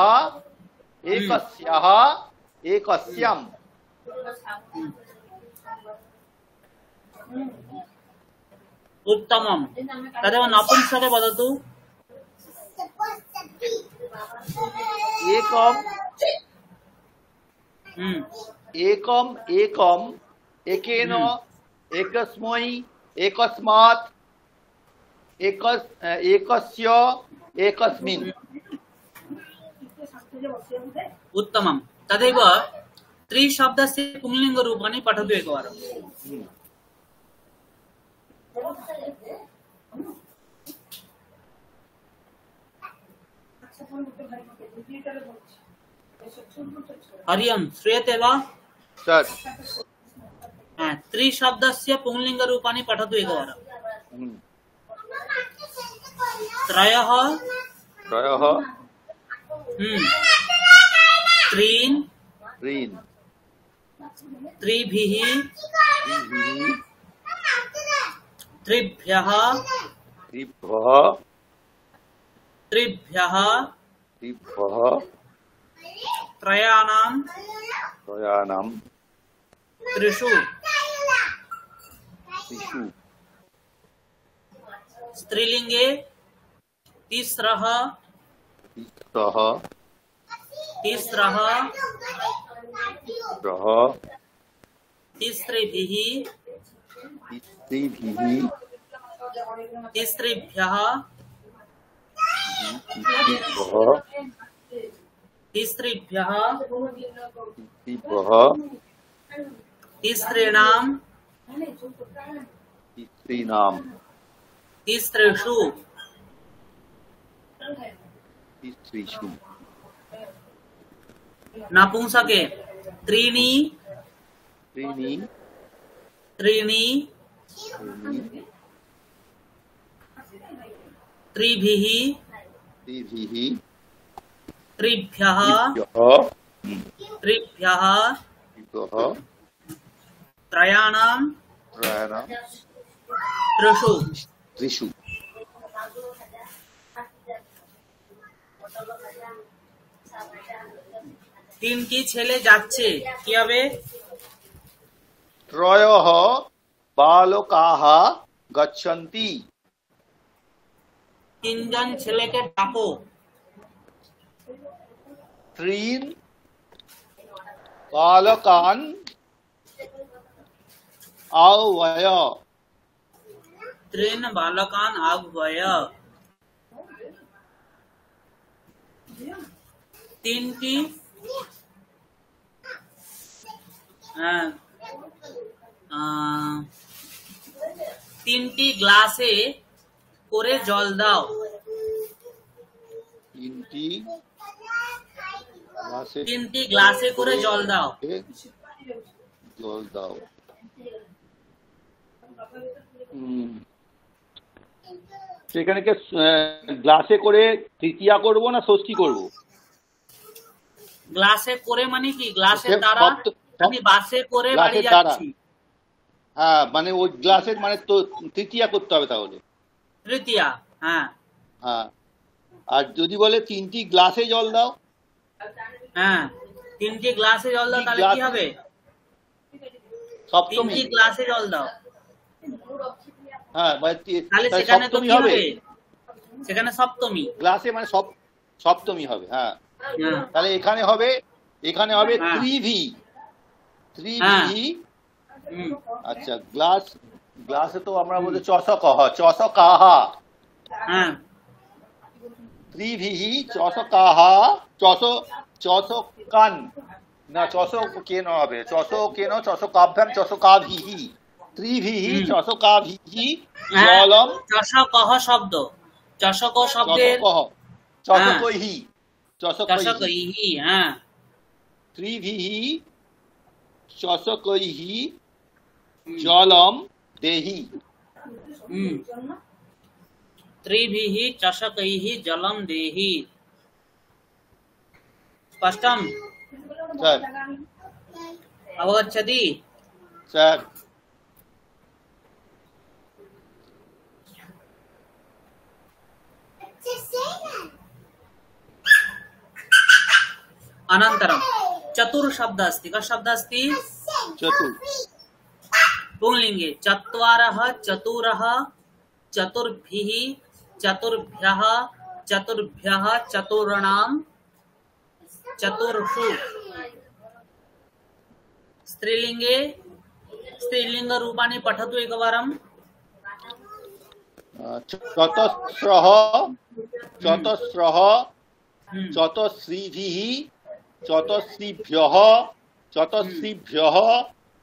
एकस्याः, एकस्याम्। उत्तमम्। तदेव नपुंसके वदतु। एकम्, एकम्, एकम्, एकेन, एकस्मै, एकस्मात्, एकस्य, एकस्मिन्। उत्तमम्। तदेव त्रिशब्दस्य पुंलिङ्गरूपाणि पठतु एकवारम्। हरि ओम्, श्रूयते वा? सर, त्रिशब्दस्य पुंलिङ्गरूपाणि पठतु एकवारम्। त्रयः, त्रीन्, त्रिभिः, त्रिभ्यः, त्रयाणां, त्रिषु, स्त्रीलिंगे तिस्रः, तिस्त्रिभिः, तिस्त्रिभ्यः, तिस्त्रिभ्यः, तिस्त्रीणां, तिस्त्रिषु, नपुंसके त्रीणि, त्रिभिः, त्रिभ्यः, त्रयाणां, त्रिषु। তিনটি ছেলে যাচ্ছে, কি হবে? ত্রয়ঃ বালকাः গচ্ছন্তি। তিনজন ছেলেকে ডাকো। त्रीन् बालकान् आह्वय। त्रीन् बालकान् आह्वय। তিনটি হ্যাঁ, 3টি গ্লাসে করে জল দাও। 3টি গ্লাসে করে জল দাও। জল দাও। সেখানে কি গ্লাসে করে তৃতীয়া করব না ষষ্ঠী করব? গ্লাসে করে মানে কি? গ্লাসের দ্বারা আমি বাসে করে বাড়ি যাচ্ছি। হ্যাঁ, মানে ওই গ্লাসের মানে তো তৃতীয়া করতে হবে তাহলে। তৃতীয়া, হ্যাঁ। হ্যাঁ, আর যদি বলে 3টি গ্লাসে জল দাও, হ্যাঁ, 3টি গ্লাসে জল দাও, তাহলে কি হবে? সপ্তমী। 3টি গ্লাসে জল দাও। হ্যাঁ, তাহলে সেখানে তো কি হবে? সেখানে সপ্তমী। গ্লাসে মানে সপ্তমী হবে। হ্যাঁ, তাহলে এখানে হবে ত্রিভি। ত্রিভি। আচ্ছা, গ্লাসে তো আমরা বলতে চষকাহা। হ্যাঁ, ত্রিভিহি চষকাহা। চষকান না, চষকেন হবে। চষকাভ্যাম চষকাভিহি। ত্রিভিহি চষকাভিহি জলম। চষকহ শব্দ, চষক শব্দের চষকৈহি। চষকৈহি, হ্যাঁ। ত্রিভিহি চষকৈহি জলম দেহি। ত্রিভিহি চষকৈহি জলম দেহি। স্পষ্টম? স্যার। অবগच्छति? স্যার। अनन्तरं चतुर शब्द अस्ति। कः शब्द अस्ति? चतुर। पुंलिङ्गे चत्वारः, चतुरः, चतुर्भिः, चतुर्भ्यः, चतुर्भ्यः, चतुर्णां, चतुर्षु। स्त्रीलिङ्गे स्त्रीलिङ्गरूपाणि पठतु एकवारम्। चतस्रः, चतस्रः, चतस्रीभिः, चतस्रीभ्यः, चतस्रीभ्यः,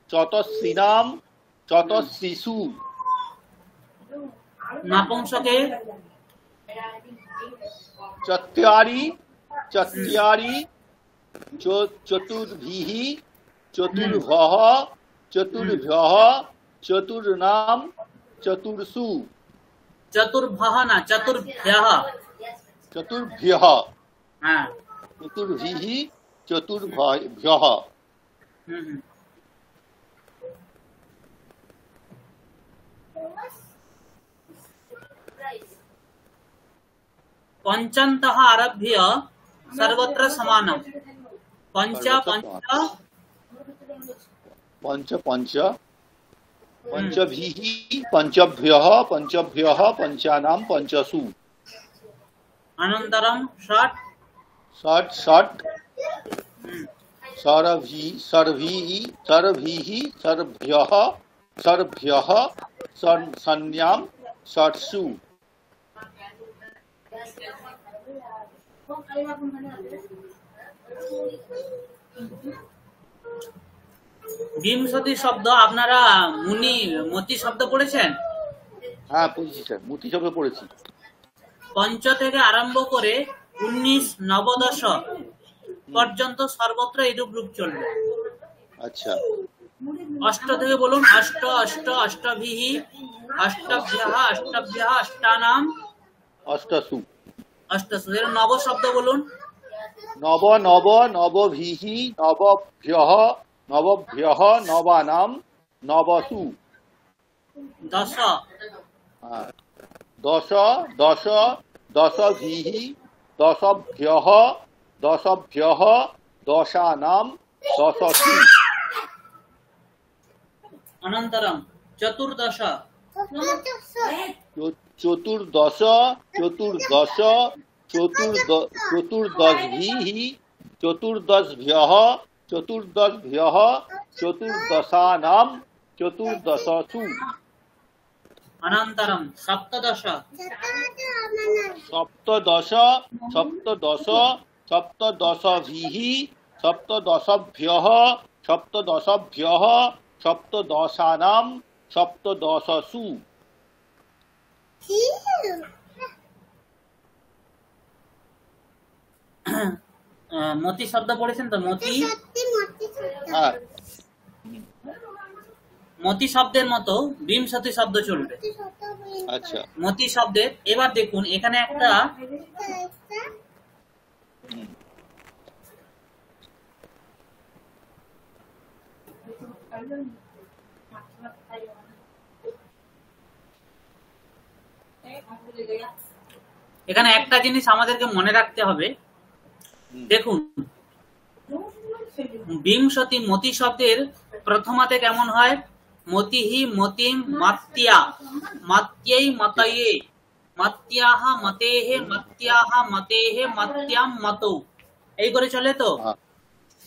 चतस्रीणां, चतस्रीषु। नपुंसके चत्वारि, चत्वारि, चतुर्भिः, चतुर्भ्यः, चतुर्भ्यः, चतुर्णां, चतुर्षु। चतुर्भः न, चतुर्भ्यः। चतुर्भ्यः। हाँ। चतुर्भिः, चतुर्भ्यः। पञ्चन्तः आरभ्य सर्वत्र समानम्। पञ्च पञ्च पञ्च पञ्च पञ्चभिः, पञ्चभ्यः, पञ्चभ्यः, पञ्चानां, पञ्चसु। अनन्तरं षट् षट् षट् सर्भिः, सर्भिः, सर्भिः, सर्भ्यः, सर्भ्यः, संज्ञां, षट्सु। বিংশতি শব্দ আপনারা মতি শব্দ পড়েছেন? হ্যাঁ, পড়েছি স্যার, মতি শব্দ পড়েছি। পঞ্চ থেকে আরম্ভ করে 19 নবদশ পর্যন্ত সর্বত্র এইরূপ রূপ চলবে। আচ্ছা। অষ্ট থেকে বলুন। অষ্ট, অষ্ট, অষ্টভিः, অষ্টভ্যः, অষ্টভ্যः, অষ্টানাম, অষ্টসু। অষ্টসু। এর নব শব্দ বলুন। নব, নব, নবভিः, নবভ্যः, নবভ্যः, নবানাম, নবসু। দশ। দশ, দশ, দশভিः, দশভ্যः, দশভ্যः, দশানাম, দশসু। অনন্তরম চতুর্দশ। চতুর্দশ, চতুর্দশ, চতুর্দশভিः, চতুর্দশভ্যः, চতুর্দশভ্যः, চতুর্দশানাম, চতুর্দশসু। অনন্তরম সপ্তদশ। সপ্তদশ, সপ্তদশ, সপ্তদশভিः, সপ্তদশভ্যः, সপ্তদশভ্যः সপ্তদশানাম সপ্তদশসু। মতি শব্দ পড়েছেন তো? মতি, হ্যাঁ, মতি শব্দের মতো বিংশতি শব্দ চলবে। আচ্ছা, মতি শব্দের। এবার দেখুন এখানে একটা এখানে একটা জিনিস আমাদেরকে মনে রাখতে হবে। দেখুন বিংশতি মতি শব্দের প্রথমাতে কেমন হয়? মতিহি মতিম মাত্যা, মাত্যৈ মতয়ে, মাত্যাহ মতেহে, মাত্যাহ মতেহে, মাত্যাম মতৌ, এই করে চলে তো?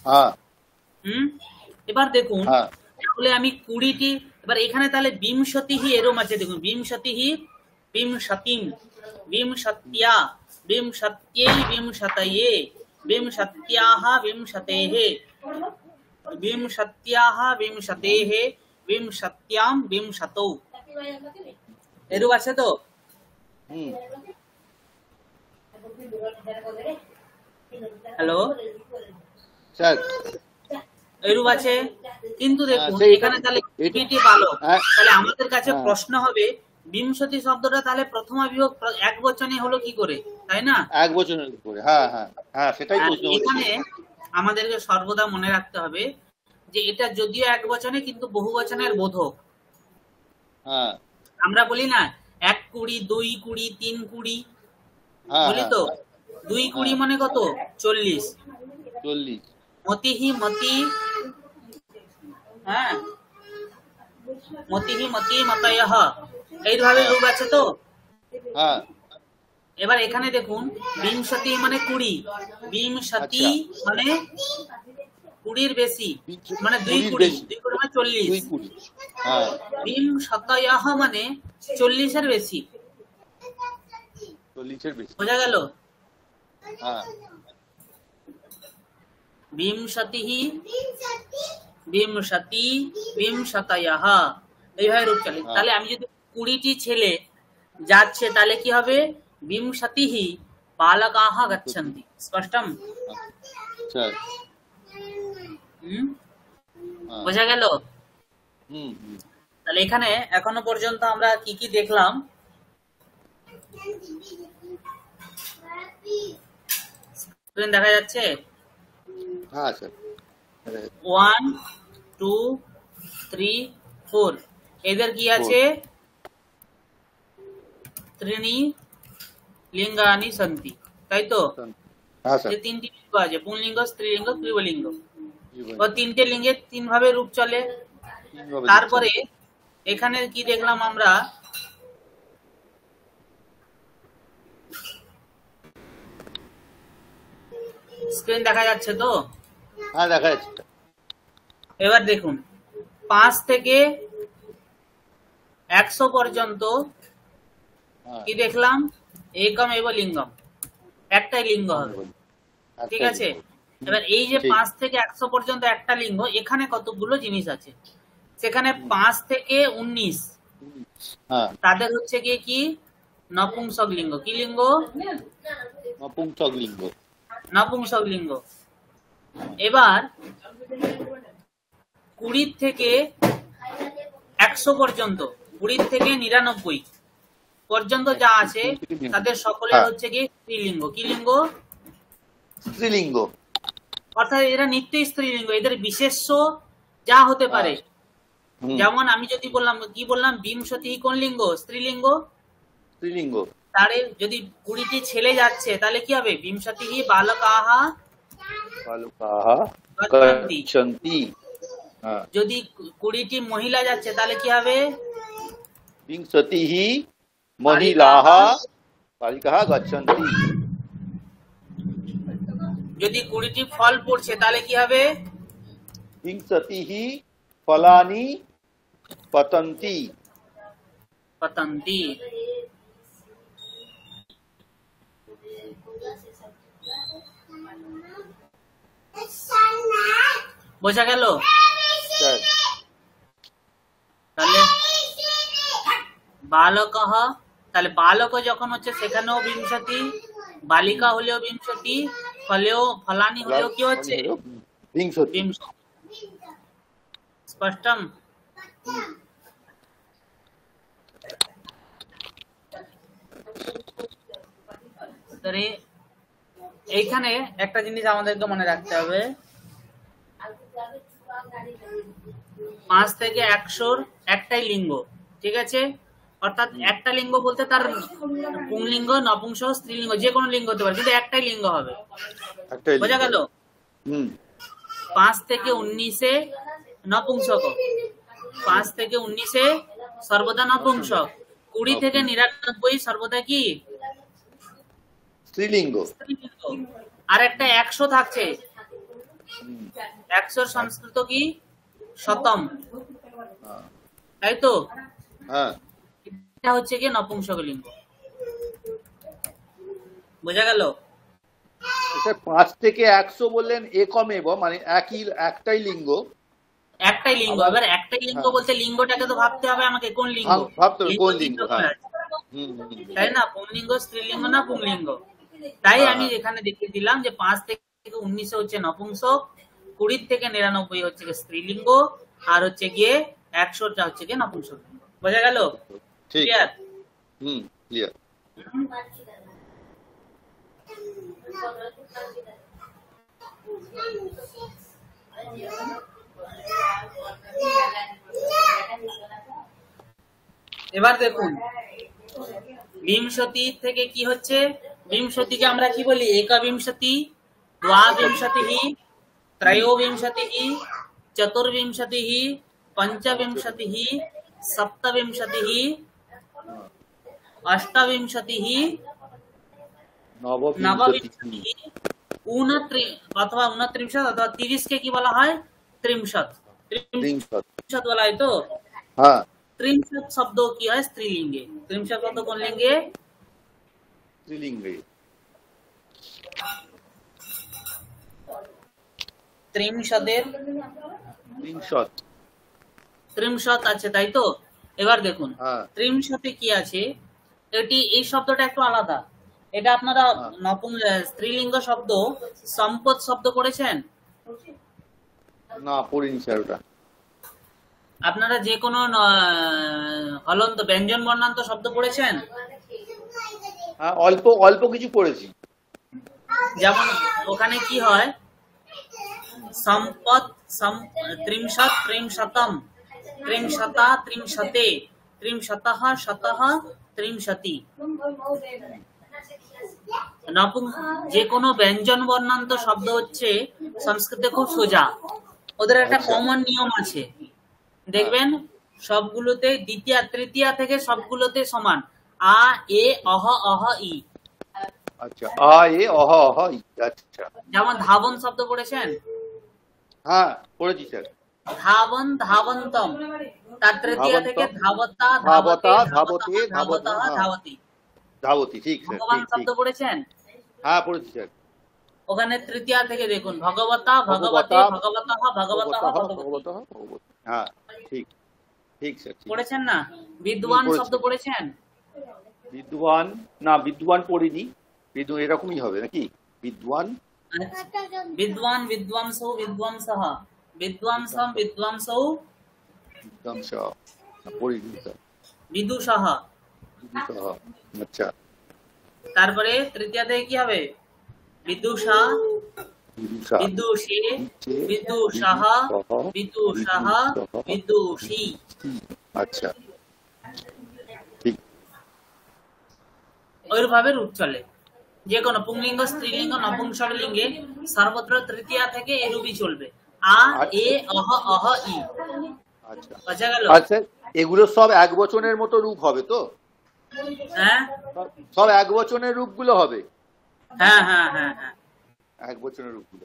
হ্যাঁ, এবার দেখুন হ্যাঁ, তাহলে আমি 20টি, এবার এখানে তাহলে বিংশতিহি এরম আছে। দেখুন বিংশতিহি, বিংশতিম, বিংশত্যা, বিংশত্যৈ, বিংশতয়ে, বিংশত্যাহ, বিংশতেহে, বিংশত্যাহ, বিংশতেহে, বিংশত্যাম, বিংশতৌ, এরূপ আছে তো? হ্যালো স্যার, এরূপ আছে। কিন্তু দেখুন এখানে তাহলে এটি ভালো। তাহলে আমাদের কাছে প্রশ্ন হবে বিংশতি শব্দটা তাহলে প্রথমা বিভক্ত এক বচনে হলো কি করে, তাই না? এক বচনের উপরে, হ্যাঁ হ্যাঁ হ্যাঁ, সেটাই প্রশ্ন হচ্ছে। এখানে আমাদেরকে সর্বদা মনে রাখতে হবে যে এটা যদিও এক বচনে কিন্তু বহু বচনের বোধক। হ্যাঁ, আমরা বলি না 1 কুড়ি, 2 কুড়ি, 3 কুড়ি, বলি তো 2 কুড়ি মানে কত? 40। 40। মতিহি মতি, হ্যাঁ, মতিহি মতি মতয়ঃ, এইভাবে রূপ আছে তো? হ্যাঁ, এবার এখানে দেখুন বিংশতি মানে 20, বিংশতি মানে 20-র বেশি, মানে 2 কুড়ি, 2 কুড়ি মানে 40, হ্যাঁ, বিংশতয়ঃ মানে 40-এর বেশি। 40-এর বেশি, বোঝা গেল? হ্যাঁ, বিংশতিহি, বিংশতি, বিংশতয়ঃ, এইভাবে রূপ চলে। তাহলে আমি যদি 20টি ছেলে যাচ্ছে তাহলে কি হবে? বিংশতিহি বালকাः গচ্ছন্তি। স্পষ্টম? বোঝা গেল? তাহলে এখানে এখনো পর্যন্ত আমরা কি কি দেখলাম? স্ক্রিন দেখা যাচ্ছে? হ্যাঁ স্যার। 1 2 3 4 এদের কি আছে? ত্রিণী লিঙ্গানি সন্তি, তাই তো? যে 3টি লিঙ্গ আছে, পুংলিঙ্গ, স্ত্রীলিঙ্গ, ক্লীবলিঙ্গ। ও 3টে লিঙ্গে 3 ভাবে রূপ চলে। তারপরে এখানে কি দেখলাম আমরা? স্ক্রিন দেখা যাচ্ছে তো? হ্যাঁ, দেখা যাচ্ছে। এবার দেখুন 5 থেকে 100 পর্যন্ত কি দেখলাম? একম এব লিঙ্গম, একটাই লিঙ্গ হবে, ঠিক আছে? এবার এই যে 5 থেকে 100 পর্যন্ত একটা লিঙ্গ, এখানে কতগুলো জিনিস আছে। সেখানে 5 থেকে 19 তাদের হচ্ছে গিয়ে কি? নপুংসক লিঙ্গ। কি লিঙ্গ? নপুংসক লিঙ্গ। নপুংসক লিঙ্গ। এবার 20 থেকে 100 পর্যন্ত, 20 থেকে 99 পর্যন্ত যা আছে তাদের সকলের হচ্ছে কি স্ত্রীলিঙ্গ। কি লিঙ্গ? স্ত্রীলিঙ্গ। অর্থাৎ এরা নিত্যই স্ত্রীলিঙ্গ, এদের বিশেষ্য যা হতে পারে। যেমন আমি যদি বললাম, কি বললাম? বিংশতি কোন লিঙ্গ? স্ত্রীলিঙ্গ। স্ত্রীলিঙ্গ। তাহলে যদি 20টি ছেলে যাচ্ছে তাহলে কি হবে? বিংশতি বালকাः গচ্ছন্তি। যদি 20টি মহিলা যাচ্ছে তাহলে কি হবে? বিংশতি মহিলাः বালিকাः গচ্ছন্তি। যদি 20টি ফল পড়ছে তাহলে কি হবে? বিংশতি ফলানি পতন্তি। পতন্তি। বোঝা গেল? স্যার তাহলে বালকঃ, তাহলে বালক যখন হচ্ছে সেখানেও বিংশতি, বালিকা হলেও বিংশতি, ফলানি হলেও কি হচ্ছে বিংশতি। স্পষ্টম? এইখানে একটা জিনিস আমাদেরকে মনে রাখতে হবে, 5 থেকে 100 একটাই লিঙ্গ, ঠিক আছে? অর্থাৎ একটা লিঙ্গ বলতে তার পুংলিঙ্গ, নপুংসক, স্ত্রীলিঙ্গ যে কোনো লিঙ্গ হতে পারে, কিন্তু একটাই লিঙ্গ হবে। বোঝা গেল? 5 থেকে 19-এ নপুংসক, 5 থেকে 19-এ সর্বদা নপুংসক, 20 থেকে 99 সর্বদা কি স্ত্রীলিঙ্গ। আর একটা 100 থাকছে, 100 সংস্কৃত কি শতম, তাই তো? হ্যাঁ, এটা হচ্ছে কি নপুংসক লিঙ্গ। বোঝা গেল? 5 থেকে 100 বললেন একমেব, মানে একটাই লিঙ্গ, একটাই লিঙ্গ। এবার একটাই লিঙ্গ বলতে লিঙ্গটাকে তো ভাবতে হবে আমাকে, কোন লিঙ্গ ভাবতে হবে, কোন লিঙ্গ, তাই না? পুংলিঙ্গ, স্ত্রীলিঙ্গ না পুংলিঙ্গ। তাই আমি এখানে দেখিয়ে দিলাম যে 5 থেকে 19 হচ্ছে নপুংসক, 20 থেকে 99 হচ্ছে স্ত্রীলিঙ্গ, আর হচ্ছে গিয়ে 100টা হচ্ছে গিয়ে নপুংসক লিঙ্গ। বোঝা গেল? ক্লিয়ার? ক্লিয়ার। এবার দেখুন বিংশতি থেকে কি হচ্ছে, বিংশতিকে আমরা কি বলি? একবিংশতি, দ্বাবিংশতিঃ, ত্রয়োবিংশতিঃ, চতুর্বিংশতিঃ, পঞ্চবিংশতিঃ, সপ্তবিংশতিঃ, অষ্টবিংশতিঃ, নববিংশতিঃ, 29 অথবা 29 অথবা 30 কে কি বলা হয়? ত্রিংশত। ত্রিংশত বলা হয় তো? হ্যাঁ। ত্রিংশত শব্দ কি হয়? স্ত্রীলিঙ্গে। ত্রিংশত শব্দ কোন লিঙ্গে? স্ত্রীলিঙ্গে। ত্রিংশত আছে, তাই তো? এবার দেখুন ত্রিংশতে কি আছে, এই শব্দটা একটু আলাদা। এটা আপনারা স্ত্রীলিঙ্গ শব্দ সম্পদ শব্দ পড়েছেন? না, পড়িনি স্যার। ওটা আপনারা যে কোনো হলন্ত ব্যঞ্জন বর্ণান্ত শব্দ পড়েছেন? হ্যাঁ, অল্প অল্প কিছু পড়েছি। যেমন ওখানে কি হয়, সম্পদ, ত্রিংশত, ত্রিংশতম, ত্রিংশতা, ত্রিংশতে, ত্রিংশতঃ, শতঃ, ত্রিংশতি। যে কোনো ব্যঞ্জন বর্ণান্ত শব্দ হচ্ছে সংস্কৃতে খুব সোজা, ওদের একটা কমন নিয়ম আছে, দেখবেন সবগুলোতে দ্বিতীয় তৃতীয়া থেকে সবগুলোতে সমান, আ এ অহ অহ ই। আচ্ছা, আ এ অহ অহ ই। আচ্ছা, যেমন ধাবন শব্দ পড়েছেন? হ্যাঁ, পড়েছি স্যার। ধাবন, ধাবন্তম, তার তৃতীয়া থেকে ধাবতা, ধাবতে, ধাবতে, ধাবতঃ, ধাবতি। ধাবতি, ঠিক স্যার। ভগবান শব্দ পড়েছেন? হ্যাঁ, পড়েছি স্যার। ওখানে তৃতীয়া থেকে দেখুন, ভগবতা, ভগবতে, ভগবতঃ, ভগবতঃ, ভগবতী। হ্যাঁ, ঠিক ঠিক স্যার। পড়েছেন না? বিদ্বান শব্দ পড়েছেন? বিদ্বান না, বিদ্বান পড়িনি। এরকমই হবে নাকি? বিদ্বান, বিদ্বান, বিদ্বাংসৌ, বিদ্বাংসঃ, বিদ্বাংসম, বিদ্বাংসৌ, বিদ্বাংসঃ পড়িনি স্যার। বিদুষঃ। আচ্ছা, তারপরে তৃতীয়া থেকে কি হবে? বিদুষা, বিদুষে, বিদুষাহ, বিদুষাহ, বিদুষী। আচ্ছা, ঠিক। ওইভাবে রূপ চলে, যে কোনো পুংলিঙ্গ, স্ত্রীলিঙ্গ, নপুংসক লিঙ্গে সর্বত্র তৃতীয়া থেকে এরূপই চলবে, আ এ অহ অহ ই। আচ্ছা, বোঝা গেল? আচ্ছা, এগুলো সব এক বচনের মতো রূপ হবে তো? হ্যাঁ, সব এক বচনের রূপগুলো হবে? হ্যাঁ হ্যাঁ হ্যাঁ হ্যাঁ, এক বচনের রূপগুলো।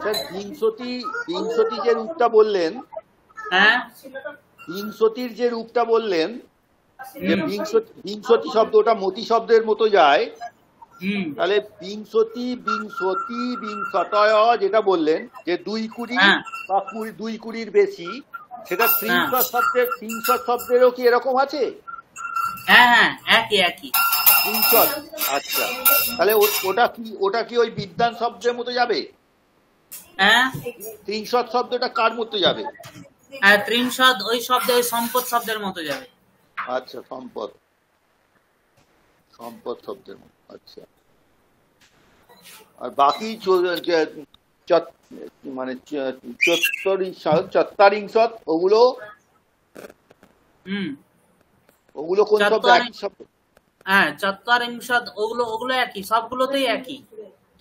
স্যার বিংশতি যে রূপটা বললেন, হ্যাঁ বিংশতির যে রূপটা বললেন, যে বিংশতি শব্দটা মতি শব্দের মতো যায়, তাহলে বিংশতি বিংশতি বিংশতয় যেটা বললেন যে 2-20 বা 2-20 বেশি, সেটা ত্রিংশত শব্দেরও কি এরকম আছে? হ্যাঁ একই একই ত্রিংশত। আচ্ছা, তাহলে ওটা কি ওই বিদ্যান শব্দের মতো যাবে? হ্যাঁ ত্রিংশত শব্দটা কার মতো যাবে? হ্যাঁ ত্রিংশত ওই শব্দে ওই সম্পদ শব্দের মতো যাবে। আচ্ছা, সম্পদ শব্দের মতো। আচ্ছা, আর বাকি মানে চত্বারিংশত ওগুলো কোন শব্দ? একই শব্দ? হ্যাঁ চত্বারিংশত ওগুলো একই, সবগুলোতেই একই,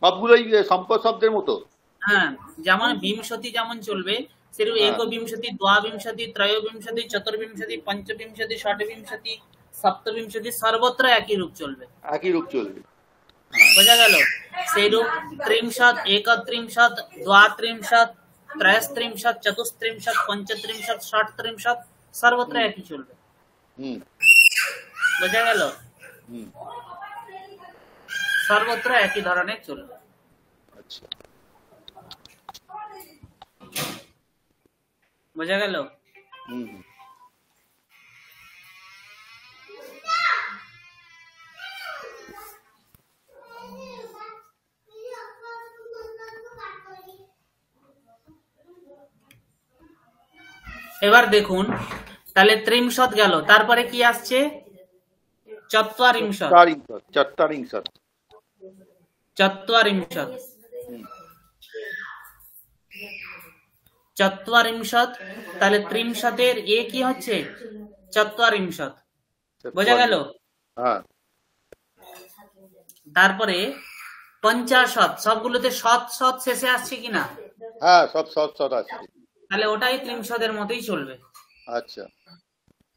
সবগুলোই সম্পদ শব্দের মতো। হ্যাঁ যেমন বিংশতি যেমন চলবে, সেরকম একবিংশতি, দ্বাবিংশতি, ত্রয়োবিংশতি, চতুর্বিংশতি, পঞ্চবিংশতি, ষটবিংশতি, সপ্তবিংশতি সর্বত্র একই রূপ চলবে। একই রূপ চলবে, বোঝা গেল? সেই রূপ ত্রিংশত, একত্রিংশত, দ্বাত্রিংশত, ত্রয়স্ত্রিংশত, চতুস্ত্রিংশত, পঞ্চত্রিংশত, ষটত্রিংশত সর্বত্র একই চলবে। বোঝা গেল? সর্বত্র একই ধরনের চলবে। বোঝা গেল? এবার দেখুন, তাহলে ত্রিংশত গেল, তারপরে কি আসছে? চত্বারিংশত। চত্বারিংশত, তাহলে ত্রিংশতের এ কি হচ্ছে? চত্বারিংশত। বোঝা গেল? তারপরে পঞ্চাশত, সবগুলোতে সৎ শেষে আসছে কিনা? হ্যাঁ, সব সৎ আছে, তাহলে ওটাই ত্রিংশতের মতোই চলবে। আচ্ছা,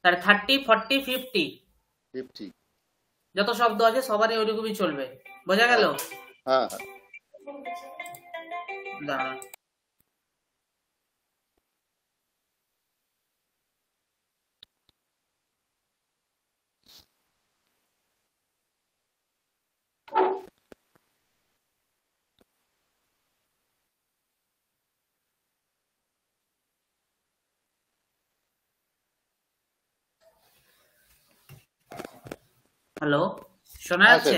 তাহলে 30, 40, 50 যত শব্দ আছে সবারই ওইরকমই চলবে। বোঝা গেল? হ্যাঁ। দাঁড়া, হ্যালো, শোনা যাচ্ছে?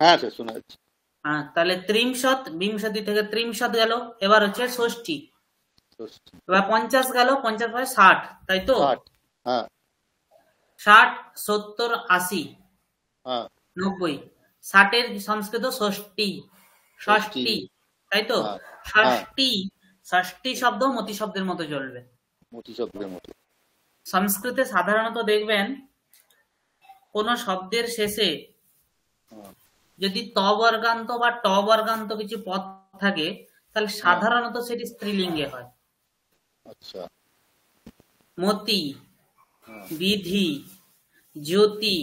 হ্যাঁ স্যার, শোনা যাচ্ছে। হ্যাঁ, তাহলে ত্রিংশত, বিংশতি থেকে ত্রিংশত গেল, এবার হচ্ছে ষষ্ঠী। এবার 50 গেল, 50 পরে 60, তাই তো? 60, 70, 80, 90, 60-এর সংস্কৃত ষষ্ঠী, তাই তো? ষষ্ঠী শব্দ মতি শব্দের মতো চলবে। সংস্কৃতে সাধারণত দেখবেন কোন শব্দের শেষে যদি ত বর্গান্ত বা ট বর্গান্ত কিছু পদ থাকে, তাহলে সাধারণত সেটি স্ত্রীলিঙ্গে হয়। মতি, বিধি, জ্যোতি,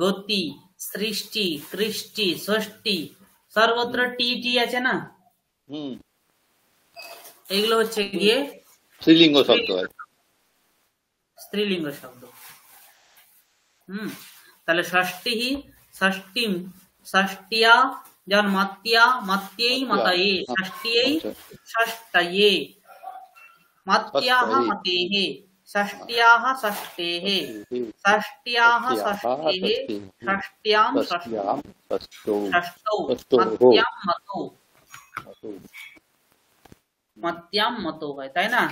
গতি, সৃষ্টি, কৃষ্টি, ষষ্ঠী সর্বত্র টি আছে না, এগুলো হচ্ছে গিয়ে স্ত্রীলিঙ্গ শব্দ। তাহলে ষষ্ঠী, ষষ্ঠীম, ষষ্ঠিয়া, যেমন মাত্যা, মাত্যেই, মাতায়ে, ষষ্ঠিয়েই, ষষ্ঠয়ে, মাত্যাহ, মতেহ, ষষ্ঠ্যাহ, ষষ্ঠেহ, ষষ্ঠ্যাহ, ষষ্ঠেহ, ষষ্ঠ্যাম, ষষ্ঠৌ, মাত্যাম, মতৌ, মাত্যাম, মতৌ হয়, তাই না?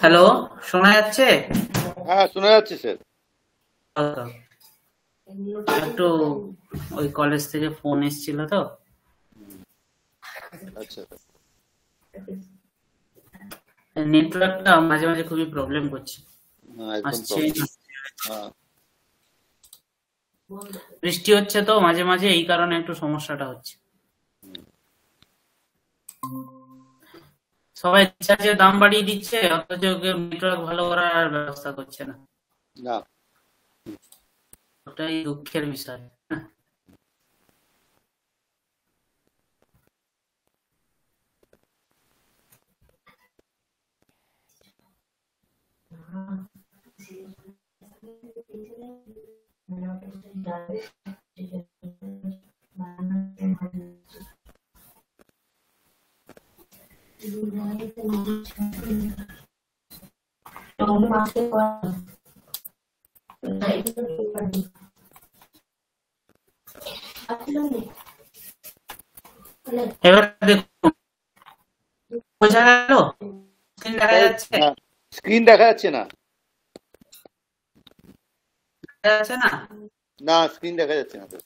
হ্যালো, শোনা যাচ্ছে? হ্যাঁ, শোনা যাচ্ছে স্যার। একটু ওই কলেজ থেকে ফোন এসেছিল তো। আচ্ছা, নেটওয়ার্কটা মাঝে মাঝে খুবই প্রবলেম করছে, একদম আসছে প্রবলেম। না। হ্যাঁ, বৃষ্টি হচ্ছে তো মাঝে মাঝে, এই কারণে একটু সমস্যাটা হচ্ছে। সবাই রিচার্জের দাম বাড়িয়ে দিচ্ছে, অথচ কেউ নেটওয়ার্ক ভালো করার ব্যবস্থা করছে না। না, ওটাই দুঃখের বিষয়। এবার দেখুন, বোঝা গেল? স্ক্রিন দেখা স্যার, যাচ্ছে? হ্যাঁ, স্ক্রিন দেখা যাচ্ছে না। দেখা যাচ্ছে না? না, স্ক্রিন দেখা যাচ্ছে না স্যার।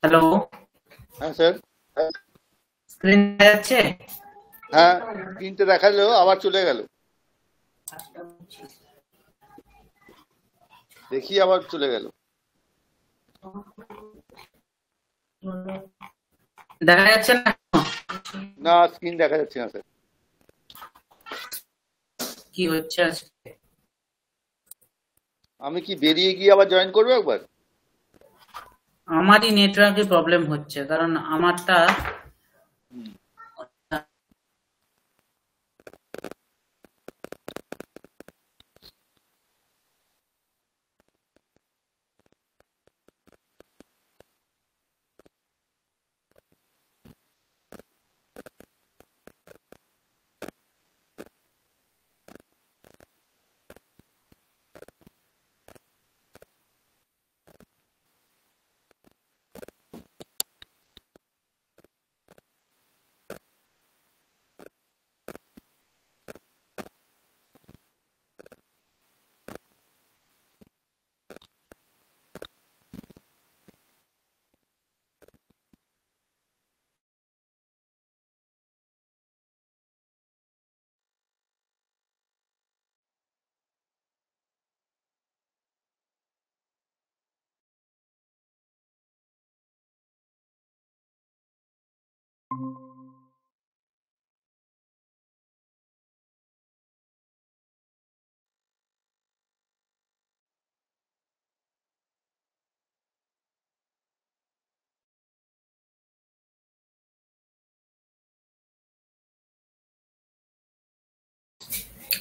হ্যালো, হ্যাঁ স্যার। স্ক্রিন দেখা যাচ্ছে? হ্যাঁ, স্ক্রিনটা দেখালো আবার চলে গেল, দেখি আবার চলে গেল। দেখা যাচ্ছে না? না, স্ক্রিন দেখা যাচ্ছে না স্যার। কি হচ্ছে আজকে? আমি কি বেরিয়ে গিয়ে আবার জয়েন করবো একবার? আমারই নেটওয়ার্কের প্রবলেম হচ্ছে, কারণ আমারটা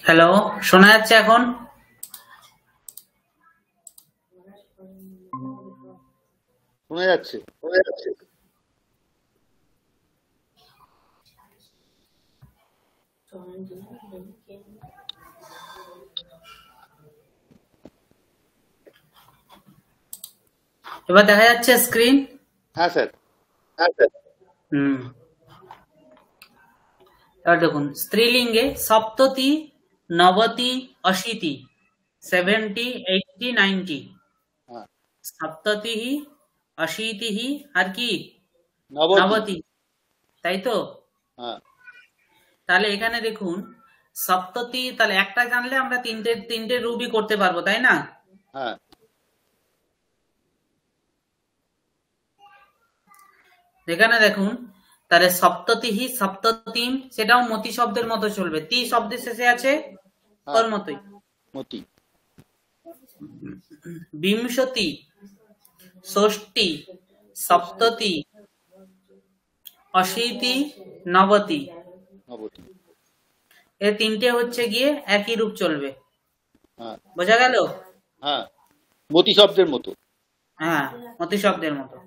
হ্যালো, শোনা যাচ্ছে এখন? শোনা যাচ্ছে। এবার দেখা যাচ্ছে স্ক্রিন? হ্যাঁ স্যার। এবার দেখুন, স্ত্রীলিঙ্গে সপ্ততি, নবতি, অশীতি, 70, 80, 90। হ্যাঁ, সপ্ততি, অশীতি আর কি নবতী। নবতি, তাই তো? হ্যাঁ, তাহলে এখানে দেখুন, সপ্ততি, তাহলে একটা জানলে আমরা তিনটে রূপই করতে পারবো, তাই না? হ্যাঁ, এখানে দেখুন, তাহলে সপ্ততিহি, সপ্ততিম, সেটাও মতি শব্দের মতো চলবে, তি শব্দের শেষে আছে, ওর মতোই। মতি। বিংশতি, ষষ্ঠী, সপ্ততি, অশীতি, নবতি, নবতী। এই তিনটে হচ্ছে গিয়ে একই রূপ চলবে। হ্যাঁ, বোঝা গেল? হ্যাঁ, মতি শব্দের মতো। হ্যাঁ, মতি শব্দের মতো।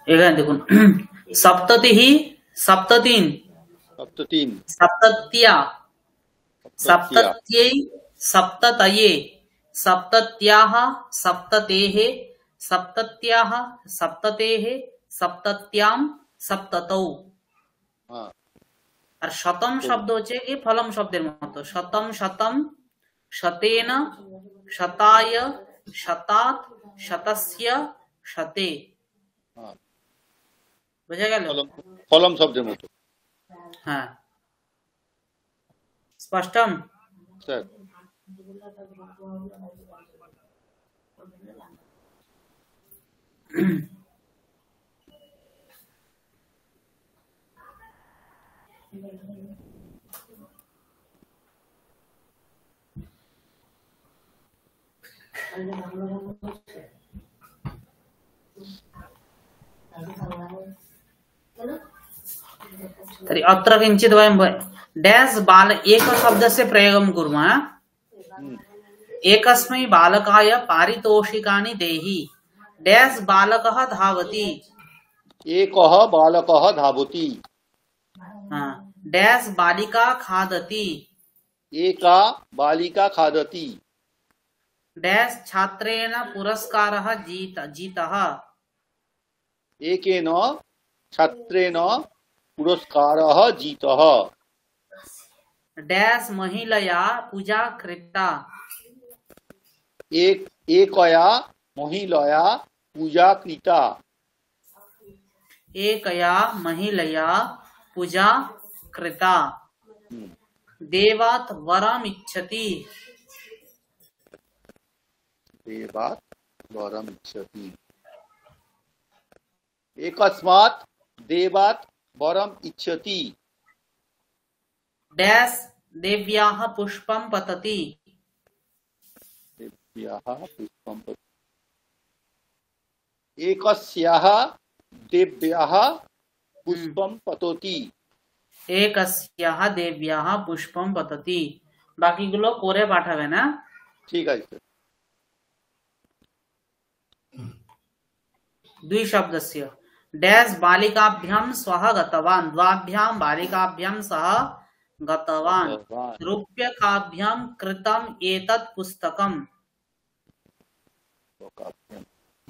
এখানে দেখুন, সপ্ততিহি, সপ্ততিন, সপ্ততিন, সপ্ততিয়া, সপ্তত্যৈ, সপ্ততয়ে, সপ্তত্যাহ, সপ্ততেহ, সপ্তত্যাহ, সপ্ততেহ, সপ্তত্যাম, সপ্ততৌ। হ্যাঁ, আর শতম শব্দ হচ্ছে কি ফলম শব্দের মতো, শতম, শতম, শতেন, শতায়, শতাৎ, শতস্য, শতে। হ্যাঁ, বোঝা গেল? ফলম শব্দের মতো। হ্যাঁ, স্পষ্টম? স্যার, तर्हि अत्र किञ्चित् वयं डैश बाल एकशब्दस्य प्रयोगं कुर्मः। एकस्मै बालकाय पारितोषिकानि देहि, डैश बालकः धावति। एकः बालकः धावति। डैश बालिका खादति। एका बालिका खादति। डैश छात्रेण पुरस्कारः जीतः। एकेन छात्रेण पुरस्कारः जीतः। डैश महिलया पूजा कृता। एकया महिलया पूजा कृता। एकया महिलया पूजा कृता। देवात् वरम् इच्छति। देवात् वरम् इच्छति। एकस्मात् देवात् वरम् इच्छति। डैश देव्याः पुष्पं पतति। देव्याः पुष्पं पतति। एकस्याः देव्याः पुष्पं पतति। एकस्याः देव्याः पुष्पं पतति। বাকিগুলো করে পাঠাবে না? ঠিক আছে। द्विशब्दस्य डैश बालिकाभ्यां स्वः गतवान्। द्वाभ्यां बालिकाभ्यां सह गतवान्। रूप्यकाभ्यां कृतम् एतत् पुस्तकम्।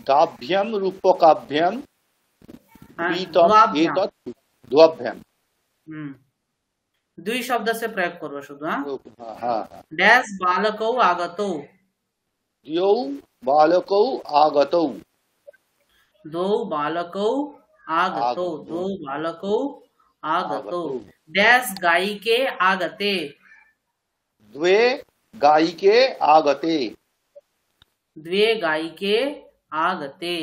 दाभ्यां रूपकाभ्यां क्रीतम् एतत् द्वाभ्यां। द्विशब्द से प्रयोग करो शुद्ध। डैश बालकौ आगतौ। द्वौ बालकौ आगतौ। द्वौ बालकौ आगतौ। द्वौ बालकौ आगतौ। डैश गायिके आगते। द्वे गायिके आगते। द्वे गायिके आगते।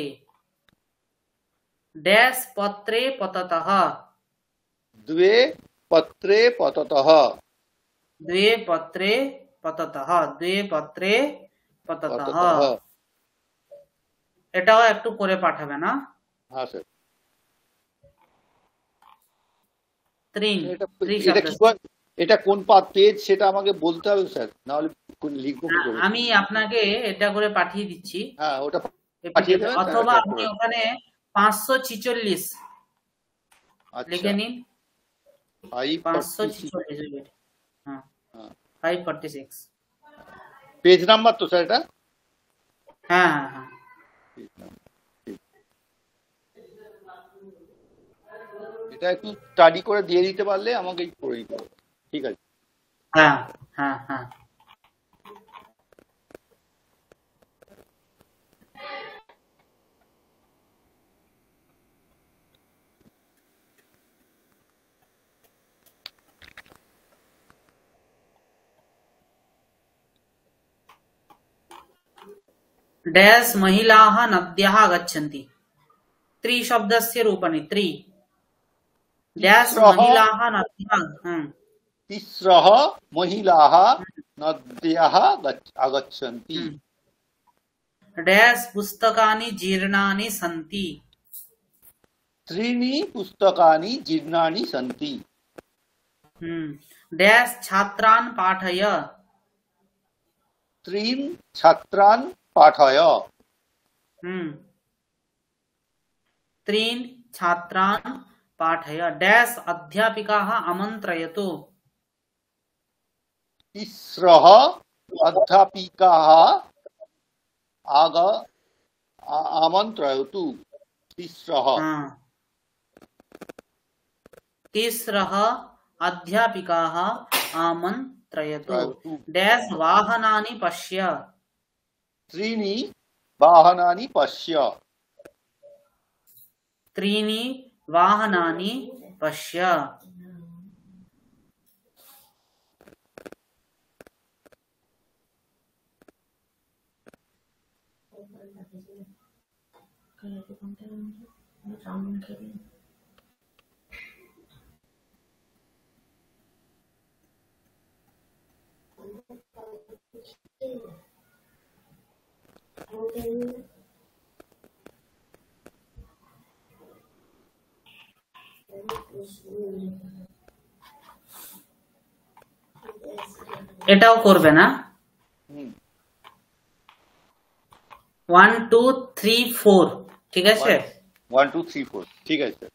डैश पत्रे पततः। द्वे पत्रे पततः। द्वे पत्रे पततः। द्वे पत्रे पततः। এটাও একটু করে পাঠাবে না? হ্যাঁ স্যার। এটা কোন পেজ সেটা আমাকে বলতে হবে স্যার, না হলে লিখবো কি করে? আমি আপনাকে এটা করে পাঠিয়ে দিচ্ছি। হ্যাঁ ওটা পাঠিয়ে দেবেন, অথবা আপনি ওখানে 546 লিখে নিন। 546 হ্যাঁ 546 পেজ নাম্বার তো স্যার এটা? হ্যাঁ হ্যাঁ হ্যাঁ। এটা একটু স্টাডি করে দিয়ে দিতে পারলে আমাকে করে দিতে হবে। ঠিক আছে। হ্যাঁ হ্যাঁ হ্যাঁ। डैश महिलाः नद्याः गच्छन्ति। त्रिशब्दस्य रूपणि त्रि। डैश महिलाः नद्याः। तिस्रः महिलाः नद्याः आगच्छन्ति। डैश पुस्तकानि जीर्णानि सन्ति। त्रीणि पुस्तकानि जीर्णानि सन्ति। डैश छात्रान् पाठय। त्रीन् छात्रान् पाठय। त्रीन् छात्रान् पाठय। डैश अध्यापिकाः आमन्त्रयतु। तिस्रः अध्यापिकाः आमन्त्रयतु। तिस्रः अध्यापिकाः आमन्त्रयतु। डैश वाहनानि पश्य। त्रीणि वाहनानि पश्य। त्रीणि वाहनानि पश्य। এটাও করবে না? 1 2 3 4 ঠিক আছে? 1 2 3 4 ঠিক আছে।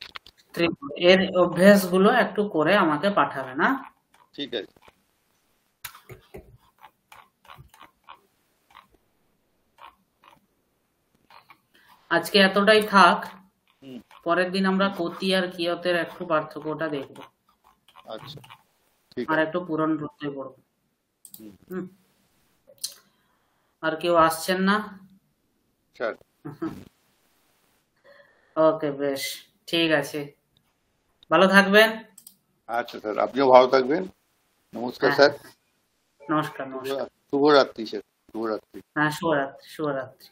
এর অভ্যাসগুলো একটু করে আমাকে পাঠাবে না? ঠিক আছে। আজকে এতটাই থাক। পরের দিন আমরা কতি আর কিয়তের একটু পার্থক্যটা দেখবো। আচ্ছা, ঠিক আর আছে। একটু পূরণ প্রত্যয় পড়বো। আর কেউ আসছেন না? স্যার ওকে, বেশ, ঠিক আছে, ভালো থাকবেন। আচ্ছা স্যার, আপনিও ভালো থাকবেন। নমস্কার স্যার। নমস্কার। নমস্কার। শুভরাত্রি স্যার, শুভরাত্রি। হ্যাঁ, শুভরাত্রি। শুভরাত্রি।